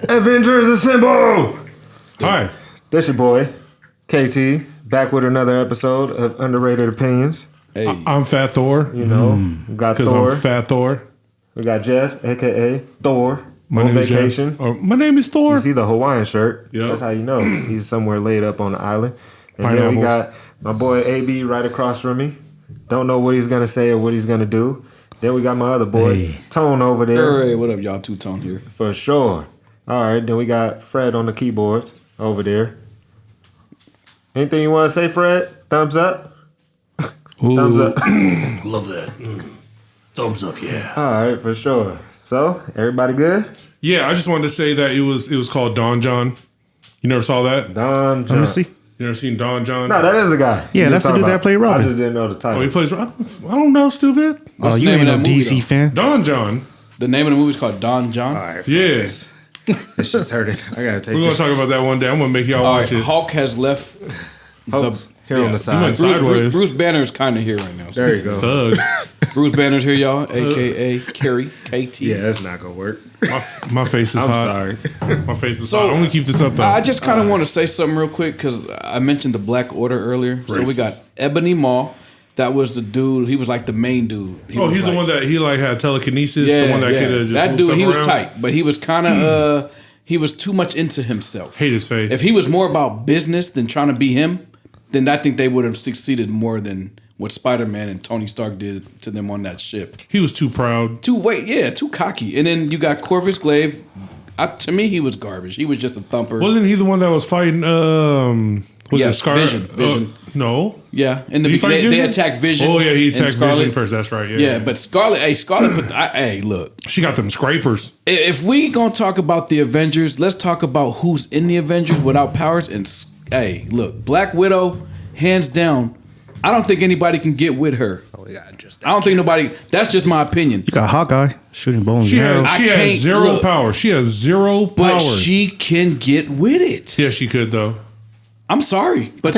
Avengers assemble! Hi. This your boy, KT, back with another episode of Underrated Opinions. Hey. I'm Fat Thor. You know, we got Because Thor. I'm Fat Thor. We got Jeff, a.k.a. Thor, My on name is vacation. Jeff. My name is Thor. You see the Hawaiian shirt. Yep. That's how you know. He's somewhere laid up on the island. And then we got my boy AB right across from me. Don't know what he's going to say or what he's going to do. Then we got my other boy, Tone, over there. Hey, what up, y'all? Two-Tone here. For sure. All right, then we got Fred on the keyboards over there. Anything you want to say, Fred? Thumbs up? Thumbs up. Love that. Thumbs up, yeah. All right, for sure. So, everybody good? Yeah, I just wanted to say that it was called Don John. You never saw that? Don John. Let me see. You never seen Don John? No, that is a guy. Yeah, You that's just the dude talking that played about. Robin. I just didn't know the title. Oh, he plays. I don't know, stupid. Oh, the you name ain't of no that movie, DC though? fan. Don John. The name of the movie is called Don John. All right, Yes. this shit's hurting. I gotta take We're gonna this. talk about that one day. I'm gonna make y'all All watch right, it. Hulk has left. Hulk's here on the side. went sideways. Bruce Banner is kind of here right now. So There you go. Thug. Bruce Banner's here, y'all. AKA Kerry, KT. Yeah, that's not gonna work. My face is I'm hot. sorry. My face is So, hot. I'm gonna keep this up though. I just kind of want to say something real quick because I mentioned the Black Order earlier. So we got Ebony Maw. That was the dude. He was like the main dude. he's the one that he like had telekinesis. Yeah, the one that yeah. could have just That moved dude, stuff he was around. tight, but he was kind of he was too much into himself. Hate his face. If he was more about business than trying to be him, then I think they would have succeeded more than what Spider-Man and Tony Stark did to them on that ship. He was too proud. Too cocky. And then you got Corvus Glaive. To me, he was garbage. He was just a thumper. Wasn't he the one that was fighting? Was Yeah, it Scar? Vision. No. Yeah, in the Did he fight beginning they Vision? attacked Vision. Oh yeah, he and attacked Scarlet. Vision first. That's right. Yeah. Yeah, but Scarlet put. Hey, look. She got them scrapers. If we gonna talk about the Avengers, let's talk about who's in the Avengers without powers. And hey, look, Black Widow, hands down. I don't think anybody can get with her. I don't think nobody. That's just my opinion. You got Hawkeye shooting bones. She and has arrows. zero look. power. She has zero But power. she can get with it. Yeah, she could though. I'm sorry, but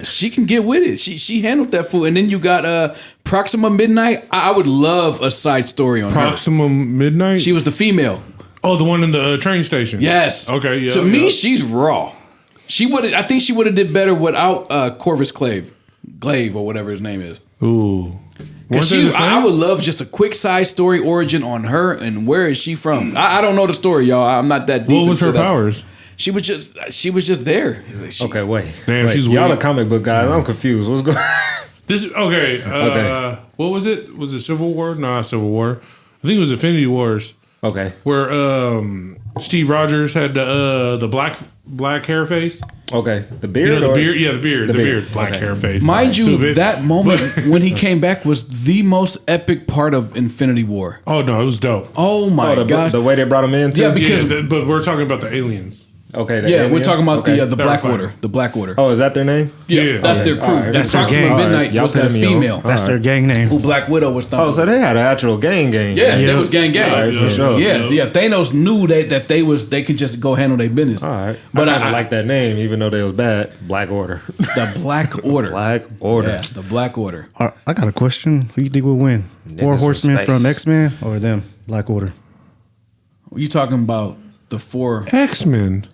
she can get with it. She handled that fool. And then you got Proxima Midnight. I would love a side story on her. Proxima Midnight. She was the female. Oh, the one in the train station. Yes. Okay. Yeah. To me, she's raw. I think she would have did better without Corvus Glaive or whatever his name is. Ooh. Because I would love just a quick side story origin on her and where is she from. I don't know the story, y'all. I'm not that deep. What was her into that. powers? She was just there. Okay, wait. Damn, Wait, she's y'all weird. the comic book guys. I'm confused. What's going This okay. Okay. What was it? Was it Civil War? No, not Civil War. I think it was Infinity Wars. Okay. Where Steve Rogers had the black hair face. Okay. The beard? You know, the or- beard. Yeah, the beard. The beard. Black Okay. hair face. Mind you, Stupid. that moment when he came back was the most epic part of Infinity War. Oh no, it was dope. Oh my gosh. The way they brought him in, too? Yeah, because- but we're talking about the aliens. Okay. Yeah, we're talking about the They Black were Order. fine. The Black Order. Oh, is that their name? Yeah. That's their crew. All right. That's their Proxima gang. Midnight All right. Y'all was that put me on. female. That's their gang name. Who Black Widow was thumping. Oh, so they had an actual gang. Yeah, they was gang. All right, for sure. Yeah. Thanos knew that they could just go handle their business. All right. But I kind I of like that name, even though they was bad. Black Order. the Black Order. Black Order. Yeah, the Black Order. I got a question. Who you think will win? Four from Horsemen space. from X-Men or them? Black Order. You talking about the four? X-Men.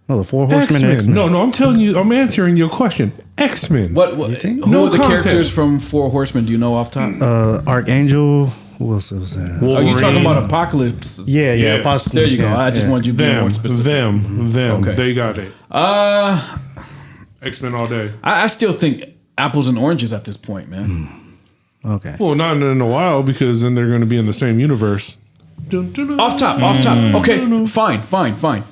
No, the Four Horsemen and X-Men. No, I'm telling you. I'm answering your question. X-Men. What think? who No are the context. characters from Four Horsemen? Do you know off top? Archangel. Who else was that? Are you Wolverine. talking about Apocalypse? Yeah. Yeah. Apocalypse, There you go. yeah. I just want you to be more Them. specific. Them. Okay. They got it. Uh, X-Men all day. I still think apples and oranges at this point, man. Okay. Well, not in a while because then they're going to be in the same universe. Dun, dun, dun. Off top. Okay, fine.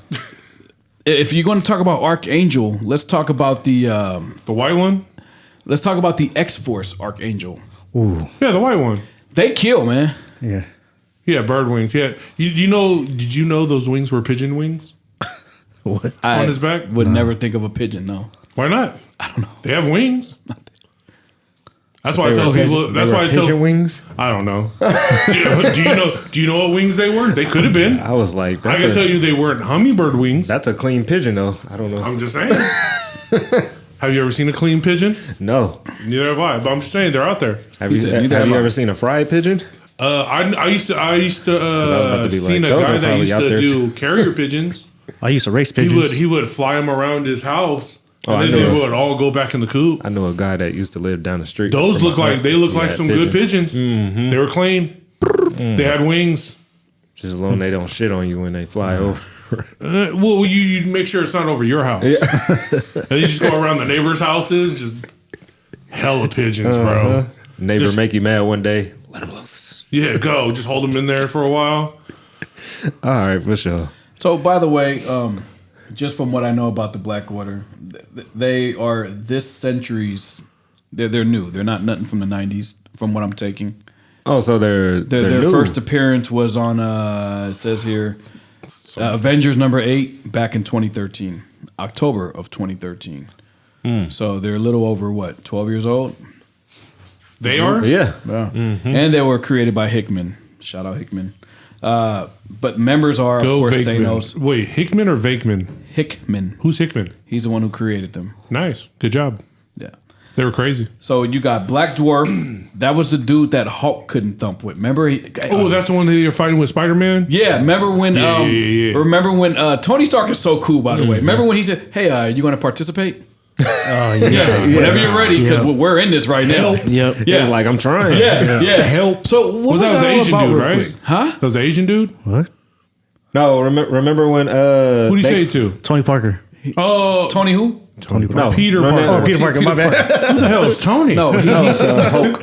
If you're going to talk about Archangel, let's talk about the The white one? X-Force Archangel. Ooh. Yeah, the white one. They kill, man. Yeah. Yeah, bird wings. Yeah. Did you know those wings were pigeon wings? What? On his back? Would never think of a pigeon, no. Why not? I don't know. They have wings. That's why I tell people. That's why I tell. pigeon wings. I don't know. Do you know what wings they were? They could have been. I was like, I can tell you they weren't hummingbird wings. That's a clean pigeon, though. I don't know. I'm just saying. Have you ever seen a clean pigeon? No. Neither have I. But I'm just saying they're out there. Have you ever seen a fried pigeon? I used to about to be seen like, a those guy are that probably used out to there do carrier pigeons. I used to race pigeons. He would fly them around his house, Oh, and then they would all go back in the coop. I know a guy that used to live down the street. Those from look my like aunt. they look He like had some good pigeons. Mm-hmm. They were clean. They had wings. Just as long as they don't shit on you when they fly over. Well, you make sure it's not over your house. Yeah. And you just go around the neighbors' houses, just hella pigeons, bro. Neighbor Just- make you mad one day. Let him loose. Yeah, go. Just hold them in there for a while. All right, for sure. So, by the way, just from what I know about the Black Order, they are this century's. They're new. They're not nothing from the '90s. From what I'm taking, Oh, so they're their new. first appearance was on. It says here, Avengers #8 back in 2013, October of 2013. So they're a little over 12 years old. They are? Yeah. Yeah. And they were created by Hickman. Shout out Hickman. But members are, of Go course, Vakeman. Thanos. Wait, Hickman or Vakeman? Hickman. Who's Hickman? He's the one who created them. Nice. Good job. Yeah. They were crazy. So you got Black Dwarf. That was the dude that Hulk couldn't thump with. Remember? Oh, that's the one that you're fighting with Spider-Man? Yeah. Remember when? Yeah. Remember when Tony Stark is so cool? By the way, remember when he said, "Hey, you going to participate?" Oh, Yeah. Whenever you're ready, because we're in this right now. Yep. It was like, I'm trying. Yeah. Help. So what was that that the all Asian about dude, real right? quick? Huh? That was the Asian dude? What? No, remember when Who do you say it to? Tony Parker. Oh, Tony who? Tony Parker. No, Peter no, Parker. no, Oh, Peter Parker. My bad. Who the hell is Tony? No, Hulk.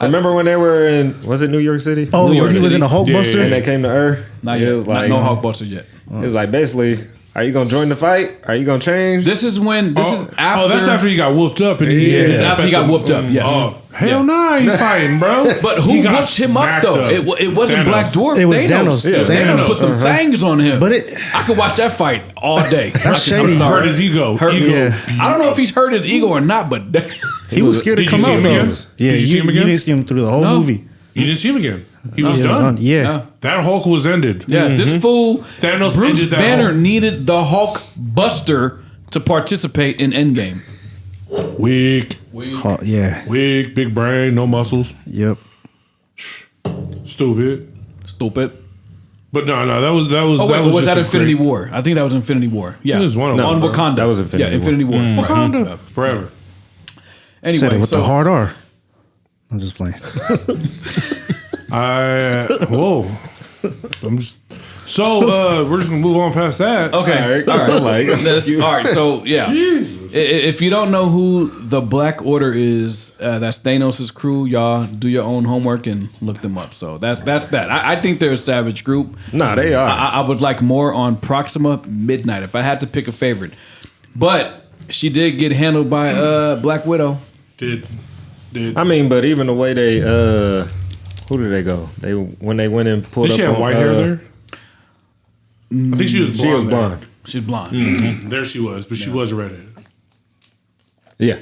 Remember when they were in, was it New York City? Oh, New York he was City. in the Hulkbuster. And they came to Earth. not It yet. was like, No Hulkbuster yet. it was like basically, are you going to join the fight? Are you going to change? This is when. This is after. Oh, that's after he got whooped up. And he This is after he got whooped up. Yes. Oh, hell Yeah. no, he's fighting, bro. But He who got whooped him up smacked though? It wasn't Thanos. Black Dwarf. It was Thanos. Yeah, Thanos Thanos. put them things on him. But it- I could watch that fight all day. That's shady. Hurt his ego. Hurt- ego. Yeah. I don't know if he's hurt his ego or not, but He was scared to Did you come see out him though. again? Yeah, Did you see him again? You didn't see him through the whole No. movie. You didn't see him again. He was He was done. on- Yeah. Yeah. That Hulk was ended. yeah, this fool Thanos Bruce ended that Banner Hulk. needed the Hulk Buster to participate in Endgame. Weak, Yeah. weak, big brain, no muscles, Yep. stupid. Stupid. But no, that was Oh wait, was just that a Infinity great- War? I think that was Infinity War. Yeah, It was one of them, on bro. Wakanda. That was Infinity Yeah, War. Infinity War. Right. Wakanda forever. Anyway, Said it with so the hard R. I'm just playing. Whoa. I'm just so we're just gonna move on past that. okay, all right. Like, All right, so yeah, if you don't know who the Black Order is, that's Thanos' crew. Y'all do your own homework and look them up. So that's that. I think they're a savage group. nah, they are. I would like more on Proxima Midnight if I had to pick a favorite, but she did get handled by Black Widow. Did I mean, but even the way they, who did they go? When they went and pulled she up have on, white hair there? I think she was blonde. She was there. blonde. She's blonde. There she was, but she was a redhead. Yeah.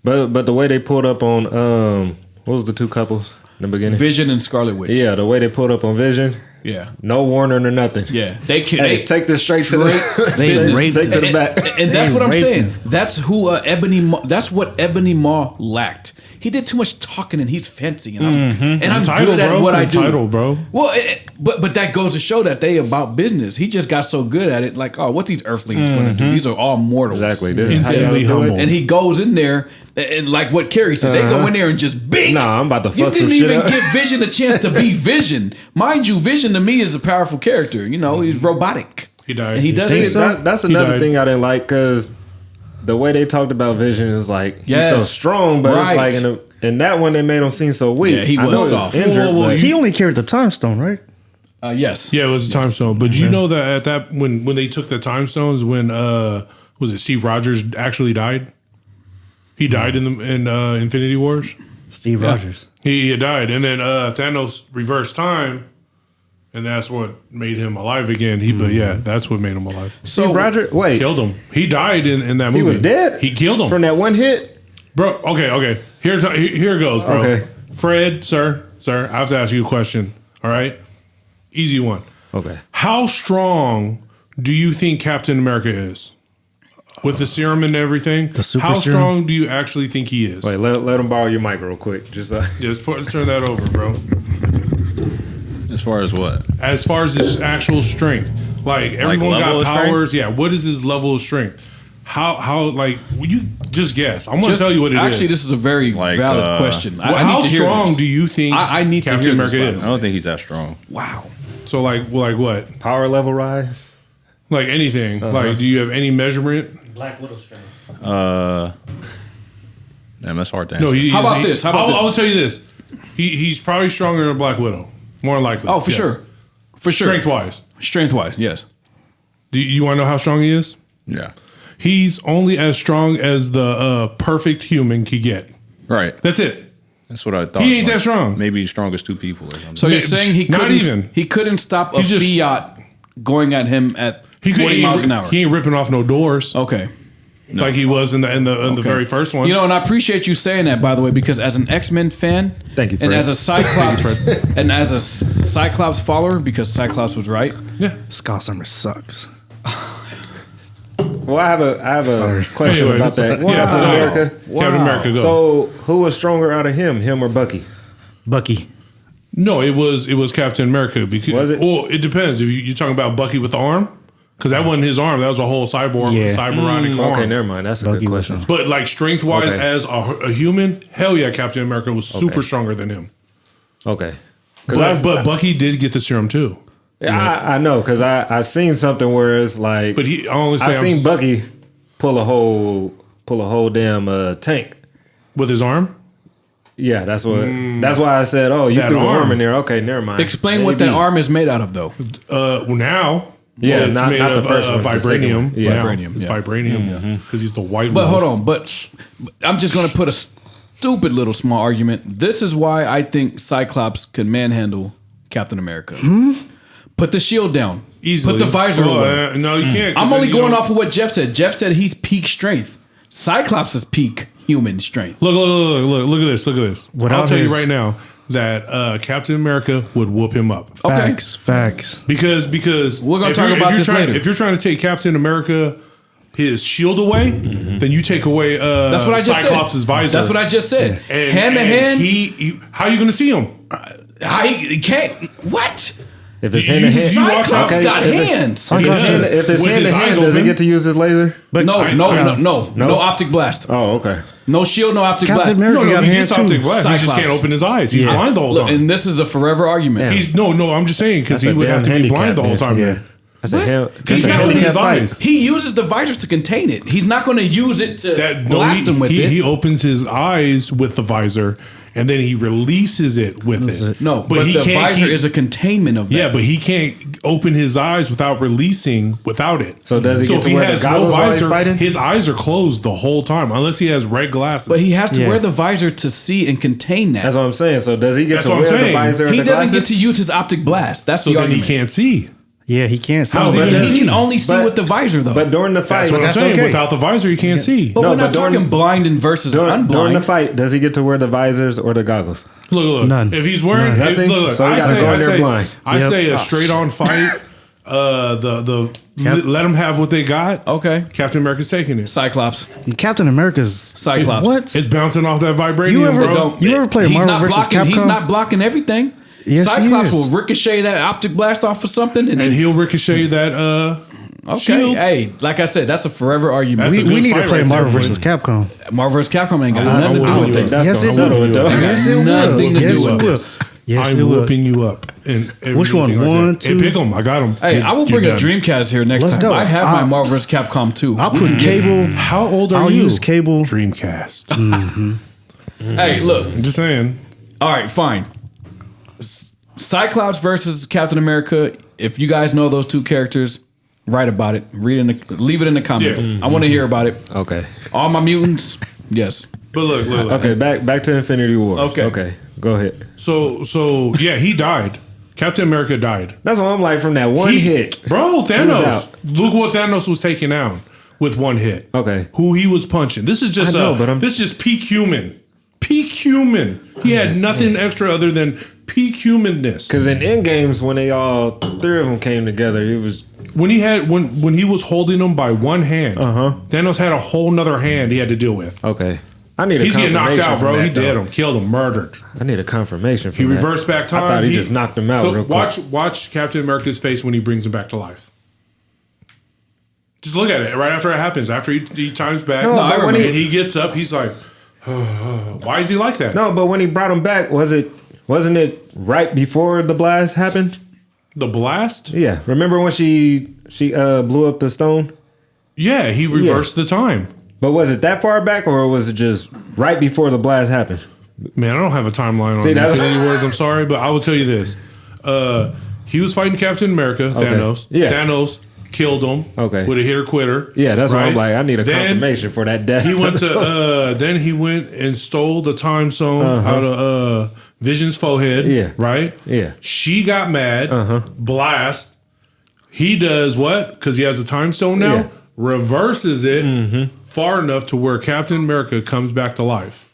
But the way they pulled up on, what was the two couples in the beginning? Vision and Scarlet Witch. Yeah, the way they pulled up on Vision, Yeah. no warning or nothing. Yeah. They can Hey, take this straight to the They raped take to the back. And that's They what I'm raped saying. him. That's who that's what Ebony Maw lacked. He did too much talking and he's fancy and I'm Entitled, good at bro. what I do. Entitled, bro. Well, but that goes to show that they about business. He just got so good at it. Like, oh, what these earthlings going to do? These are all mortals. Exactly. This is how Insanely you do humble. it. And he goes in there and like what Carrie said, they go in there and just bing. Nah, I'm about to You fuck some didn't shit even up. give Vision a chance to be Vision. Mind you, Vision to me is a powerful character. You know, he's robotic. He died. And he does think it. so? That's another died. thing I didn't like because the way they talked about Vision is like he's so Yes. strong, but Right. it's like in that one they made him seem so weak. Yeah, he I was know he soft. injured, Whoa, whoa, whoa, but He only carried the time stone, right? Yes. Yeah, it was a time stone. But you know that at that when they took the time stones, when was it Steve Rogers actually died? He died in Infinity Wars. Steve Rogers. He died, and then Thanos reversed time, and that's what made him alive again. But yeah, that's what made him alive. Steve Rogers, wait, Killed him. He died in that movie. he was dead. He killed him, from that one hit. bro. Okay. Here it goes, bro. Okay. Fred, sir, I have to ask you a question. All right, easy one. Okay, How strong do you think Captain America is? with the serum and everything. The super How serum? strong do you actually think he is? Wait, let him borrow your mic real quick. Just Turn that over, bro. As far as what? As far as his actual strength, like everyone level got of powers. Yeah, what is his level of strength? How like you just guess? I'm gonna tell you what it is. Actually, this is a very valid question. How strong do you think I need to Captain hear America this, is? I don't think he's that strong. Wow. So like what? power level rise. Like anything? Like do you have any measurement? Black Widow strength. Damn, that's hard to answer. No. How about this? I'll tell you this. He's probably stronger than Black Widow. More than likely. Oh, for sure. For sure. Strength wise. Strength wise, yes. Do you want to know how strong he is? Yeah. He's only as strong as the perfect human could get. Right. That's it. That's what I thought. He ain't that strong. Maybe he's strong as two people or something. So you're saying he couldn't stop a He's just- Fiat going at him at He 40 miles an hour. He ain't ripping off no doors Okay. like he was in the very first one. You know, and I appreciate you saying that, by the way, because as an X-Men fan, Thank you, and Fred. as a Cyclops, and as a Cyclops follower, because Cyclops was right. Scott Summers sucks. Well, I have a question Anyways. about that. Wow. Captain America. Captain America, go. So who was stronger out of him or Bucky? Bucky. No, it was Captain America. Because, Was it? Well, it depends. If you're talking about Bucky with the arm, because that wasn't his arm. That was a whole cyberic arm. Okay, never mind. That's a Bucky good was question. But like strength wise, Okay. as a human, hell yeah, Captain America was super stronger than him. Okay. But Bucky did get the serum too. I know because I've seen something where it's like, But I only say I've seen Bucky pull a whole damn tank. with his arm. Yeah, that's why I said, oh, you That threw an arm. arm in there. Okay, never mind. Explain what that arm is made out of, though. Now, Yeah, it's not made the of first one, the second vibranium. one. Yeah. Now, Vibranium, it's yeah. vibranium because he's the white. But wolf. hold on. But I'm just going to put a stupid little small argument. This is why I think Cyclops could manhandle Captain America. Put the shield down. Easily. Put the visor away. No, you can't. I'm only going off of what Jeff said. Jeff said he's peak strength. Cyclops is peak human strength. Look at this. I'll Without tell you his- right now that Captain America would whoop him up. Facts. Because We're gonna if talk you're- about if you're this trying- later. If you're trying to take Captain America his shield away, then you take away That's what I just Cyclops' said. visor. That's what I just said. And, Hand to and hand. He how are you going to see him? He can't. What? If it's You- hand to you- hand, Cyclops okay, got if it- hands. If it's With hand his to hand, eyes does he open. get to use his laser? No optic blast. Oh, okay. No shield, no optic Captain blast. America No, got he hands gets too. optic blast. He just Cyclops. can't open his eyes. He's blind the whole Look, time. and this is a forever argument. He's no. I'm just saying because That's he a would have to damn be blind handicap, the whole man. time. Yeah. Then. That's a hell. He's That's a not gonna handicap his fight. eyes. He uses the visors to contain it. He's not going to use it to blast him with it. He opens his eyes with the visor, and then he releases it with it. No, but the visor is a containment of that. Yeah, but he can't open his eyes without releasing without it. So does he So get if to he wear the has goggles no while he's visor, fighting? his eyes are closed the whole time, unless he has red glasses. But he has to Yeah. wear the visor to see and contain that. That's what I'm saying. So does he get That's to what I'm wear the saying. visor and He the doesn't glasses? get to use his optic blast. That's so the then argument. he can't see. Yeah, he can't see. How's but does He can only see but- with the visor, though. But during the fight, That's what I'm that's saying. okay. Without the visor, he can't see. But No, we're but not during- talking blind and versus during the unblind. fight, does he get to wear the visors or the goggles? Look. None. If he's wearing, None. Nothing? So he gotta go in there blind. I Yep. say a straight on fight. Let them have what they got. Okay. Captain America's taking it. Cyclops. Captain America's Cyclops. What? It's bouncing off that vibranium, You ever- bro. Don't- You ever play he's Marvel not versus blocking, He's Capcom? not blocking everything. Yes, he Cyclops is. will ricochet that optic blast off of something, and And then he'll ricochet that okay. shield. Hey, like I said, that's a forever argument. That's a We good need to fight play right Marvel there, versus boy. Capcom. Marvel vs. Capcom ain't got I'm nothing to do whooping with you this. up. Yes, it settle it, will. though. Yes, it will. Nothing to Yes, do it with will. this. Yes, I'm it will. whooping you up. And Which one? everything like One, that. two? Hey, pick 'em. I got him. Hey, I will bring a Dreamcast here next Let's time. go. I have my Marvel vs. Capcom too. I'll put cable. How old are I'll you? use cable. Dreamcast. Hey, look. I'm just saying. All right, fine. Cyclops versus Captain America. If you guys know those two characters, write about it. Leave it in the comments. Yeah. I want to hear about it. Okay. All my mutants, yes. But look. Okay, back to Infinity War. Okay. Go ahead. So yeah, he died. Captain America died. That's what I'm like from that one hit. Bro, was Thanos. out. Look what Thanos was taking out with one hit. Okay. Who he was punching. This is just I know, but I'm- this is just peak human. Peak human. He had nothing extra other than peak humanness. Because in Endgames, when they all three of them came together, it was when he was holding him by one hand, Thanos had a whole nother hand he had to deal with. Okay. I need a He's getting knocked out, bro. from He that, dead though. him, killed him, murdered. I need a confirmation from He that. reversed back time. I thought he just knocked him out real quick. Watch Captain America's face when he brings him back to life. Just look at it right after it happens. After he times back, No, but when and he gets up, he's like, why is he like that? No, but when he brought him back, wasn't it right before the blast happened? The blast? Yeah. Remember when she blew up the stone? Yeah, he reversed the time. But was it that far back, or was it just right before the blast happened? Man, I don't have a timeline on See, that's- Infinity Wars. I'm sorry, but I will tell you this. He was fighting Captain America, Thanos. Yeah. Thanos killed him with a hitter quitter. Yeah, that's right? what I'm like. I need a confirmation for that death. He went to then he went and stole the time stone out of Vision's forehead. Yeah. Right? Yeah. She got mad. Blast. He does what? Because he has a time stone now. Yeah. Reverses it far enough to where Captain America comes back to life.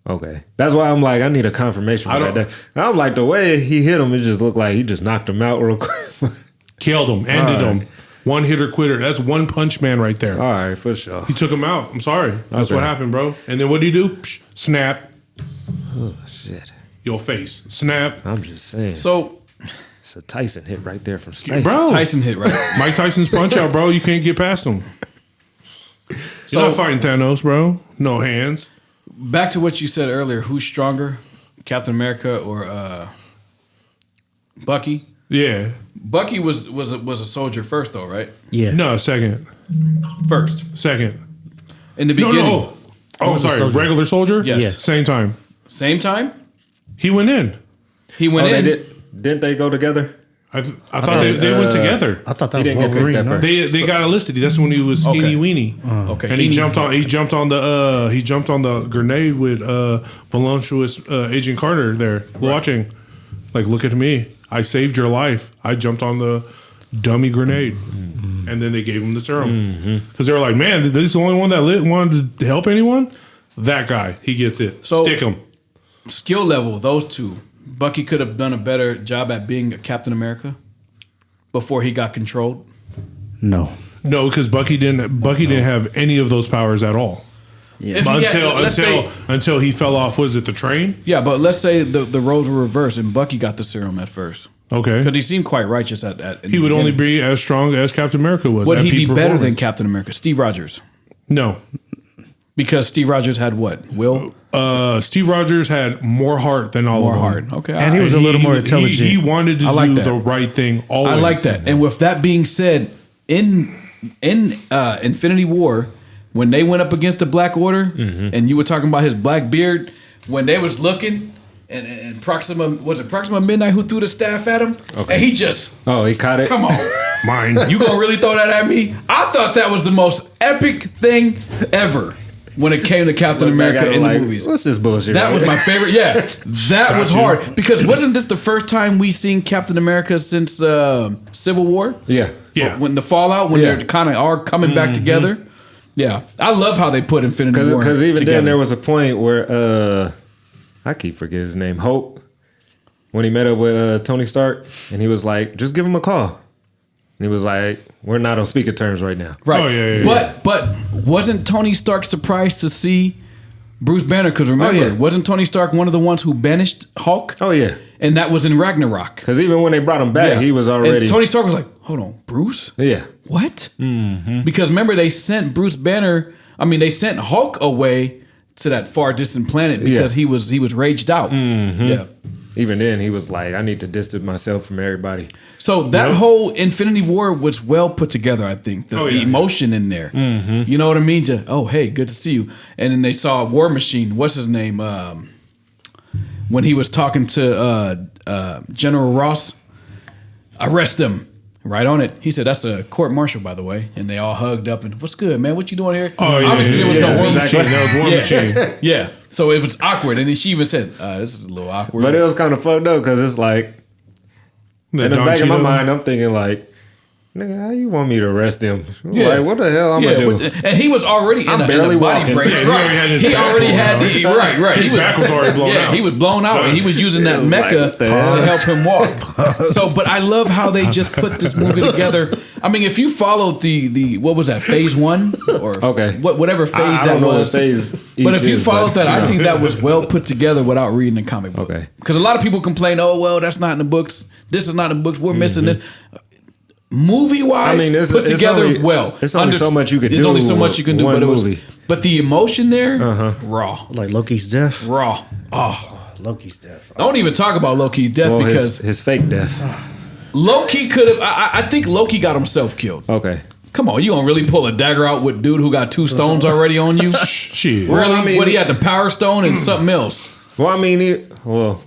Okay. That's why I'm like, I need a confirmation for that death. I'm like, the way he hit him, it just looked like he just knocked him out real quick. Killed him. Ended him. One hitter quitter. That's one punch man right there. All right, for sure. He took him out. I'm sorry. That's what happened, bro. And then what did he do? Psh, snap. Oh, shit. Your face. Snap. I'm just saying. So, it's a Tyson hit right there from space. Bro. Tyson hit right. Mike Tyson's punch out, bro. You can't get past him. You're not fighting Thanos, bro. No hands. Back to what you said earlier. Who's stronger, Captain America or Bucky? Yeah. Bucky was a soldier first, though, right? Yeah. No, second. Second. In the No, beginning. no. Oh, was a sorry. soldier. Regular soldier? Yes. Yeah. Same time. Same time? He went in. He went in. Didn't they go together? I thought they went together. I thought that He was didn't get picked Wolverine. that No? first. They got enlisted. That's when he was skinny weenie. Okay. And he jumped on the grenade with voluptuous Agent Carter there watching. Like, look at me. I saved your life. I jumped on the dummy grenade. And then they gave him the serum. Because they were like, man, this is the only one that wanted to help anyone? That guy. He gets it. So- Stick him. Skill level, those two. Bucky could have done a better job at being a Captain America before he got controlled. No. No, because Bucky didn't have any of those powers at all. If he had- Until he fell off, was it the train? Yeah, but let's say the roles were reversed and Bucky got the serum at first. Okay. Because he seemed quite righteous at He would only be as strong as Captain America was. Would at he be peak better than performance. Captain America? Steve Rogers. No. Because Steve Rogers had what? Will? Steve Rogers had more heart than all More of them. hard. Okay. And he was a little more intelligent. He wanted to I like do that. the right thing always. I like that. And with that being said, in Infinity War, when they went up against the Black Order, and you were talking about his black beard, when they was looking, and Proxima, was it Proxima Midnight who threw the staff at him? Okay. And he just, Oh, he caught it? come on. Mine. You gonna really throw that at me? I thought that was the most epic thing ever when it came to Captain Look back America at it in like, the movies. What's this bullshit? That was my favorite. Yeah, that was you. hard because wasn't this the first time we seen Captain America since Civil War? Yeah. Yeah. When the Fallout, when Yeah. they're kind of are coming back together. Yeah, I love how they put Infinity War Because even together. then there was a point where I keep forgetting his name, Hope, when he met up with Tony Stark, and he was like, just give him a call. And he was like, we're not on speaker terms right now. right. Oh, yeah. But wasn't Tony Stark surprised to see Bruce Banner? Because remember, Oh, yeah. wasn't Tony Stark one of the ones who banished Hulk? Oh, yeah. And that was in Ragnarok. Because even when they brought him back, Yeah. he was already... And Tony Stark was like, hold on, Bruce? Yeah. What? Because remember, they sent Bruce Banner. I mean, they sent Hulk away to that far distant planet because he was raged out. Yeah. Even then, he was like, I need to distance myself from everybody. So that whole Infinity War was well put together. I think the emotion in there. You know what I mean? Just, oh, hey, good to see you. And then they saw War Machine. What's his name? When he was talking to General Ross, arrest him. Right on it. He said, that's a court martial, by the way. And they all hugged up and, what's good, man? What you doing here? Oh, yeah. Obviously, there was no War exactly. Machine. That was War Machine. Yeah. So it was awkward. And then she even said, this is a little awkward. But it was kind of fucked up because it's like, in the back of my mind, I'm thinking like, Nigga, how you want me to arrest him? Yeah. Like, what the hell I'm gonna do? And he was already in barely a body walking. brace. Yeah, he already had his He back already blown had out. right. His back was already blown out. He was blown out, and he was using that was like, mecha what the to hell? help him walk. So, but I love how they just put this movie together. I mean, if you followed the what was that, phase 1 or Okay. whatever phase I that don't know was. what phase But each if you is, followed that, I know. think that was well put together without reading the comic book. Okay. Because a lot of people complain, oh well, that's not in the books. This is not in the books. We're missing this. Movie wise, I mean, it's- put it's together only- well. it's only so much you could There's do only so with much you can do, one but it was. movie. But the emotion there, raw, Like Loki's death. raw. Oh, Loki's death. don't even talk about Loki's death Well, because his fake death. Loki could have. I think Loki got himself killed. Okay. Come on, you gonna really pull a dagger out with dude who got 2 stones already on you? Shit. Well, Really? I mean- What he had the Power Stone and something else. Well, I mean,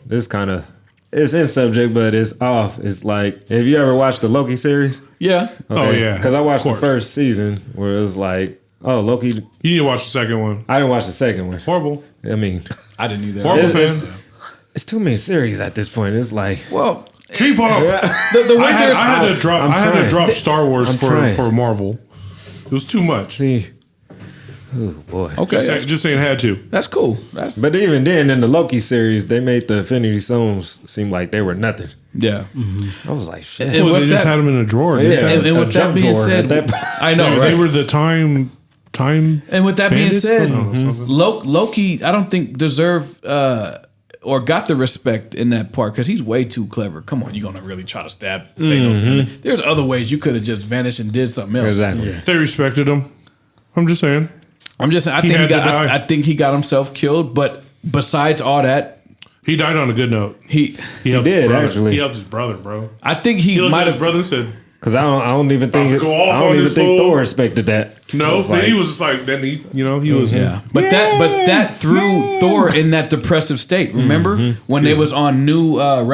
this kind of it's in subject, but it's off. It's like, have you ever watched the Loki series? Yeah. Oh, yeah. Because I watched Of the course. first season where it was like, oh, Loki. You need to watch the second one. I didn't watch the second one. Horrible. I mean, I didn't either. Horrible It's- fan. it's too many series at this point. It's like, Well, Keep up. the way I there's had to drop. I'm I had to trying. drop Star Wars I'm trying. for Marvel. It was too much. see, oh boy. okay, Just saying, had to. that's cool. That's But even then, in the Loki series, they made the Infinity Stones seem like they were nothing. yeah. I was like, shit. And Well, with they just that- had them in a drawer. Yeah. And A with that jump being drawer said, at that I know, They right? were the time. And with that being Bandits? said, Something. Loki, I don't think deserved or got the respect in that part because he's way too clever. Come on, you're gonna really try to stab Thanos? There's other ways you could have just vanished and did something else. Exactly. They respected him. I'm just saying. I'm just saying. I think had he to got. die. I think he got himself killed. But besides all that, He died on a good note. he. Helped his did, brother. actually. He helped his brother, bro. I think He he looked might at his have. brother and said, Because I don't even think to go off I don't on even this think fool. Thor respected that. no. It's Then like, he was just like, then he, he was. Yeah, but that threw Thor in that depressive state. Remember when they was on new right.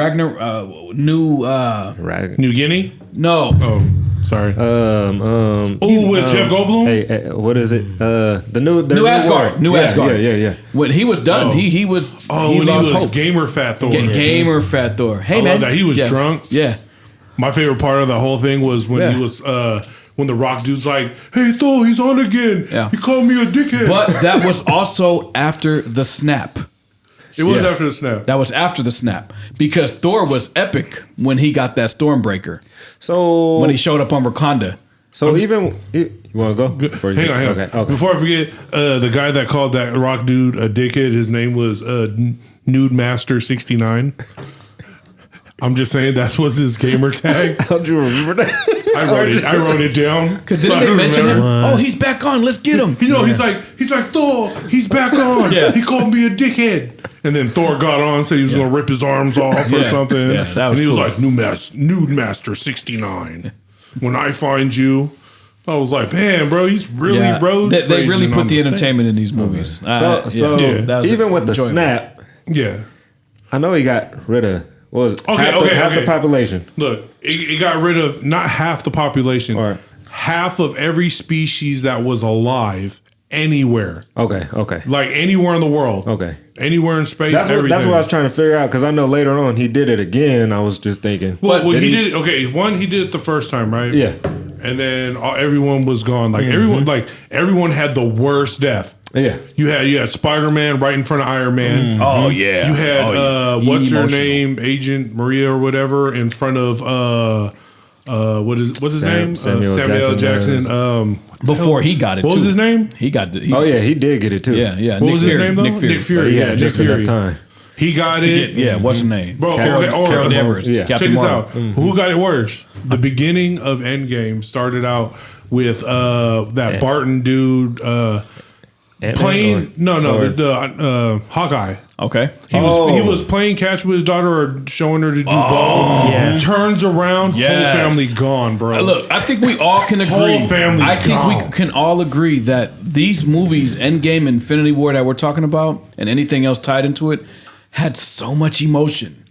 New Guinea. no. Oh, sorry. Oh, with Jeff Goldblum. Hey, what is it? The new Asgard. war. New Yeah, Asgard. Yeah. When he was done, Oh. he was Oh, he when he lost was hope. gamer fat Thor. Gamer fat Thor. Hey I man, love that. He was Yeah. drunk. Yeah. My favorite part of the whole thing was when Yeah. he was when the Rock dude's like, "Hey Thor, he's on again. Yeah. He called me a dickhead." But that was also after the snap. it was Yes. after the snap. That was after the snap because Thor was epic when he got that Stormbreaker So when he showed up on Wakanda. even you want to go? Before you- Hang on. Okay. Before I forget, the guy that called that Rock dude a dickhead, his name was Nude Master 69. I'm just saying that was his gamer tag. How'd you remember that? I wrote it down. Because So I didn't they mention him? remember. Oh, he's back on. Let's get him. You know, he's like Thor. He's back on. Yeah. He called me a dickhead, and then Thor got on, said he was gonna rip his arms off or Yeah. something. Yeah, that was and he was cool. like, Nude Master 69. When I find you, I was like, man, bro, he's really Yeah. road. They really raging put on the entertainment in these movies. So that was even with the enjoyable. snap, Yeah. I know he got rid of what was it? Okay, half okay. the population. Look, it got rid of not half the population, Right. half of every species that was alive anywhere, Okay. like anywhere in the world. Okay. Anywhere in space, That's everything. what I was trying to figure out because I know later on he did it again. I was just thinking. Well, did he did it. Okay, he did it the first time, right? Yeah. And then everyone was gone. Like everyone had the worst death. Yeah. You had Spider-Man right in front of Iron Man. Oh yeah. You had what's her Emotional. name, Agent Maria or whatever, in front of what's his name? Samuel Jackson. Jackson. Before he got it. What too. was his name? He got it. Oh yeah, he did get it too. Yeah. What was his name though? Nick Fury. Yeah, just Nick Fury. enough time. He got it. Yeah. What's her name? Bro, Carol, okay, Carol Danvers. yeah. Check Captain this Marvel. out. Who got it worse? The beginning of Endgame started out with that Barton dude playing the Hawkeye. Okay. He was playing catch with his daughter or showing her to do ball. yeah. Turns around, Yes. whole family gone, bro. Look, I think we all can agree. Whole family I think we gone. can all agree that these movies, Endgame, Infinity War that we're talking about, and anything else tied into it, had so much emotion.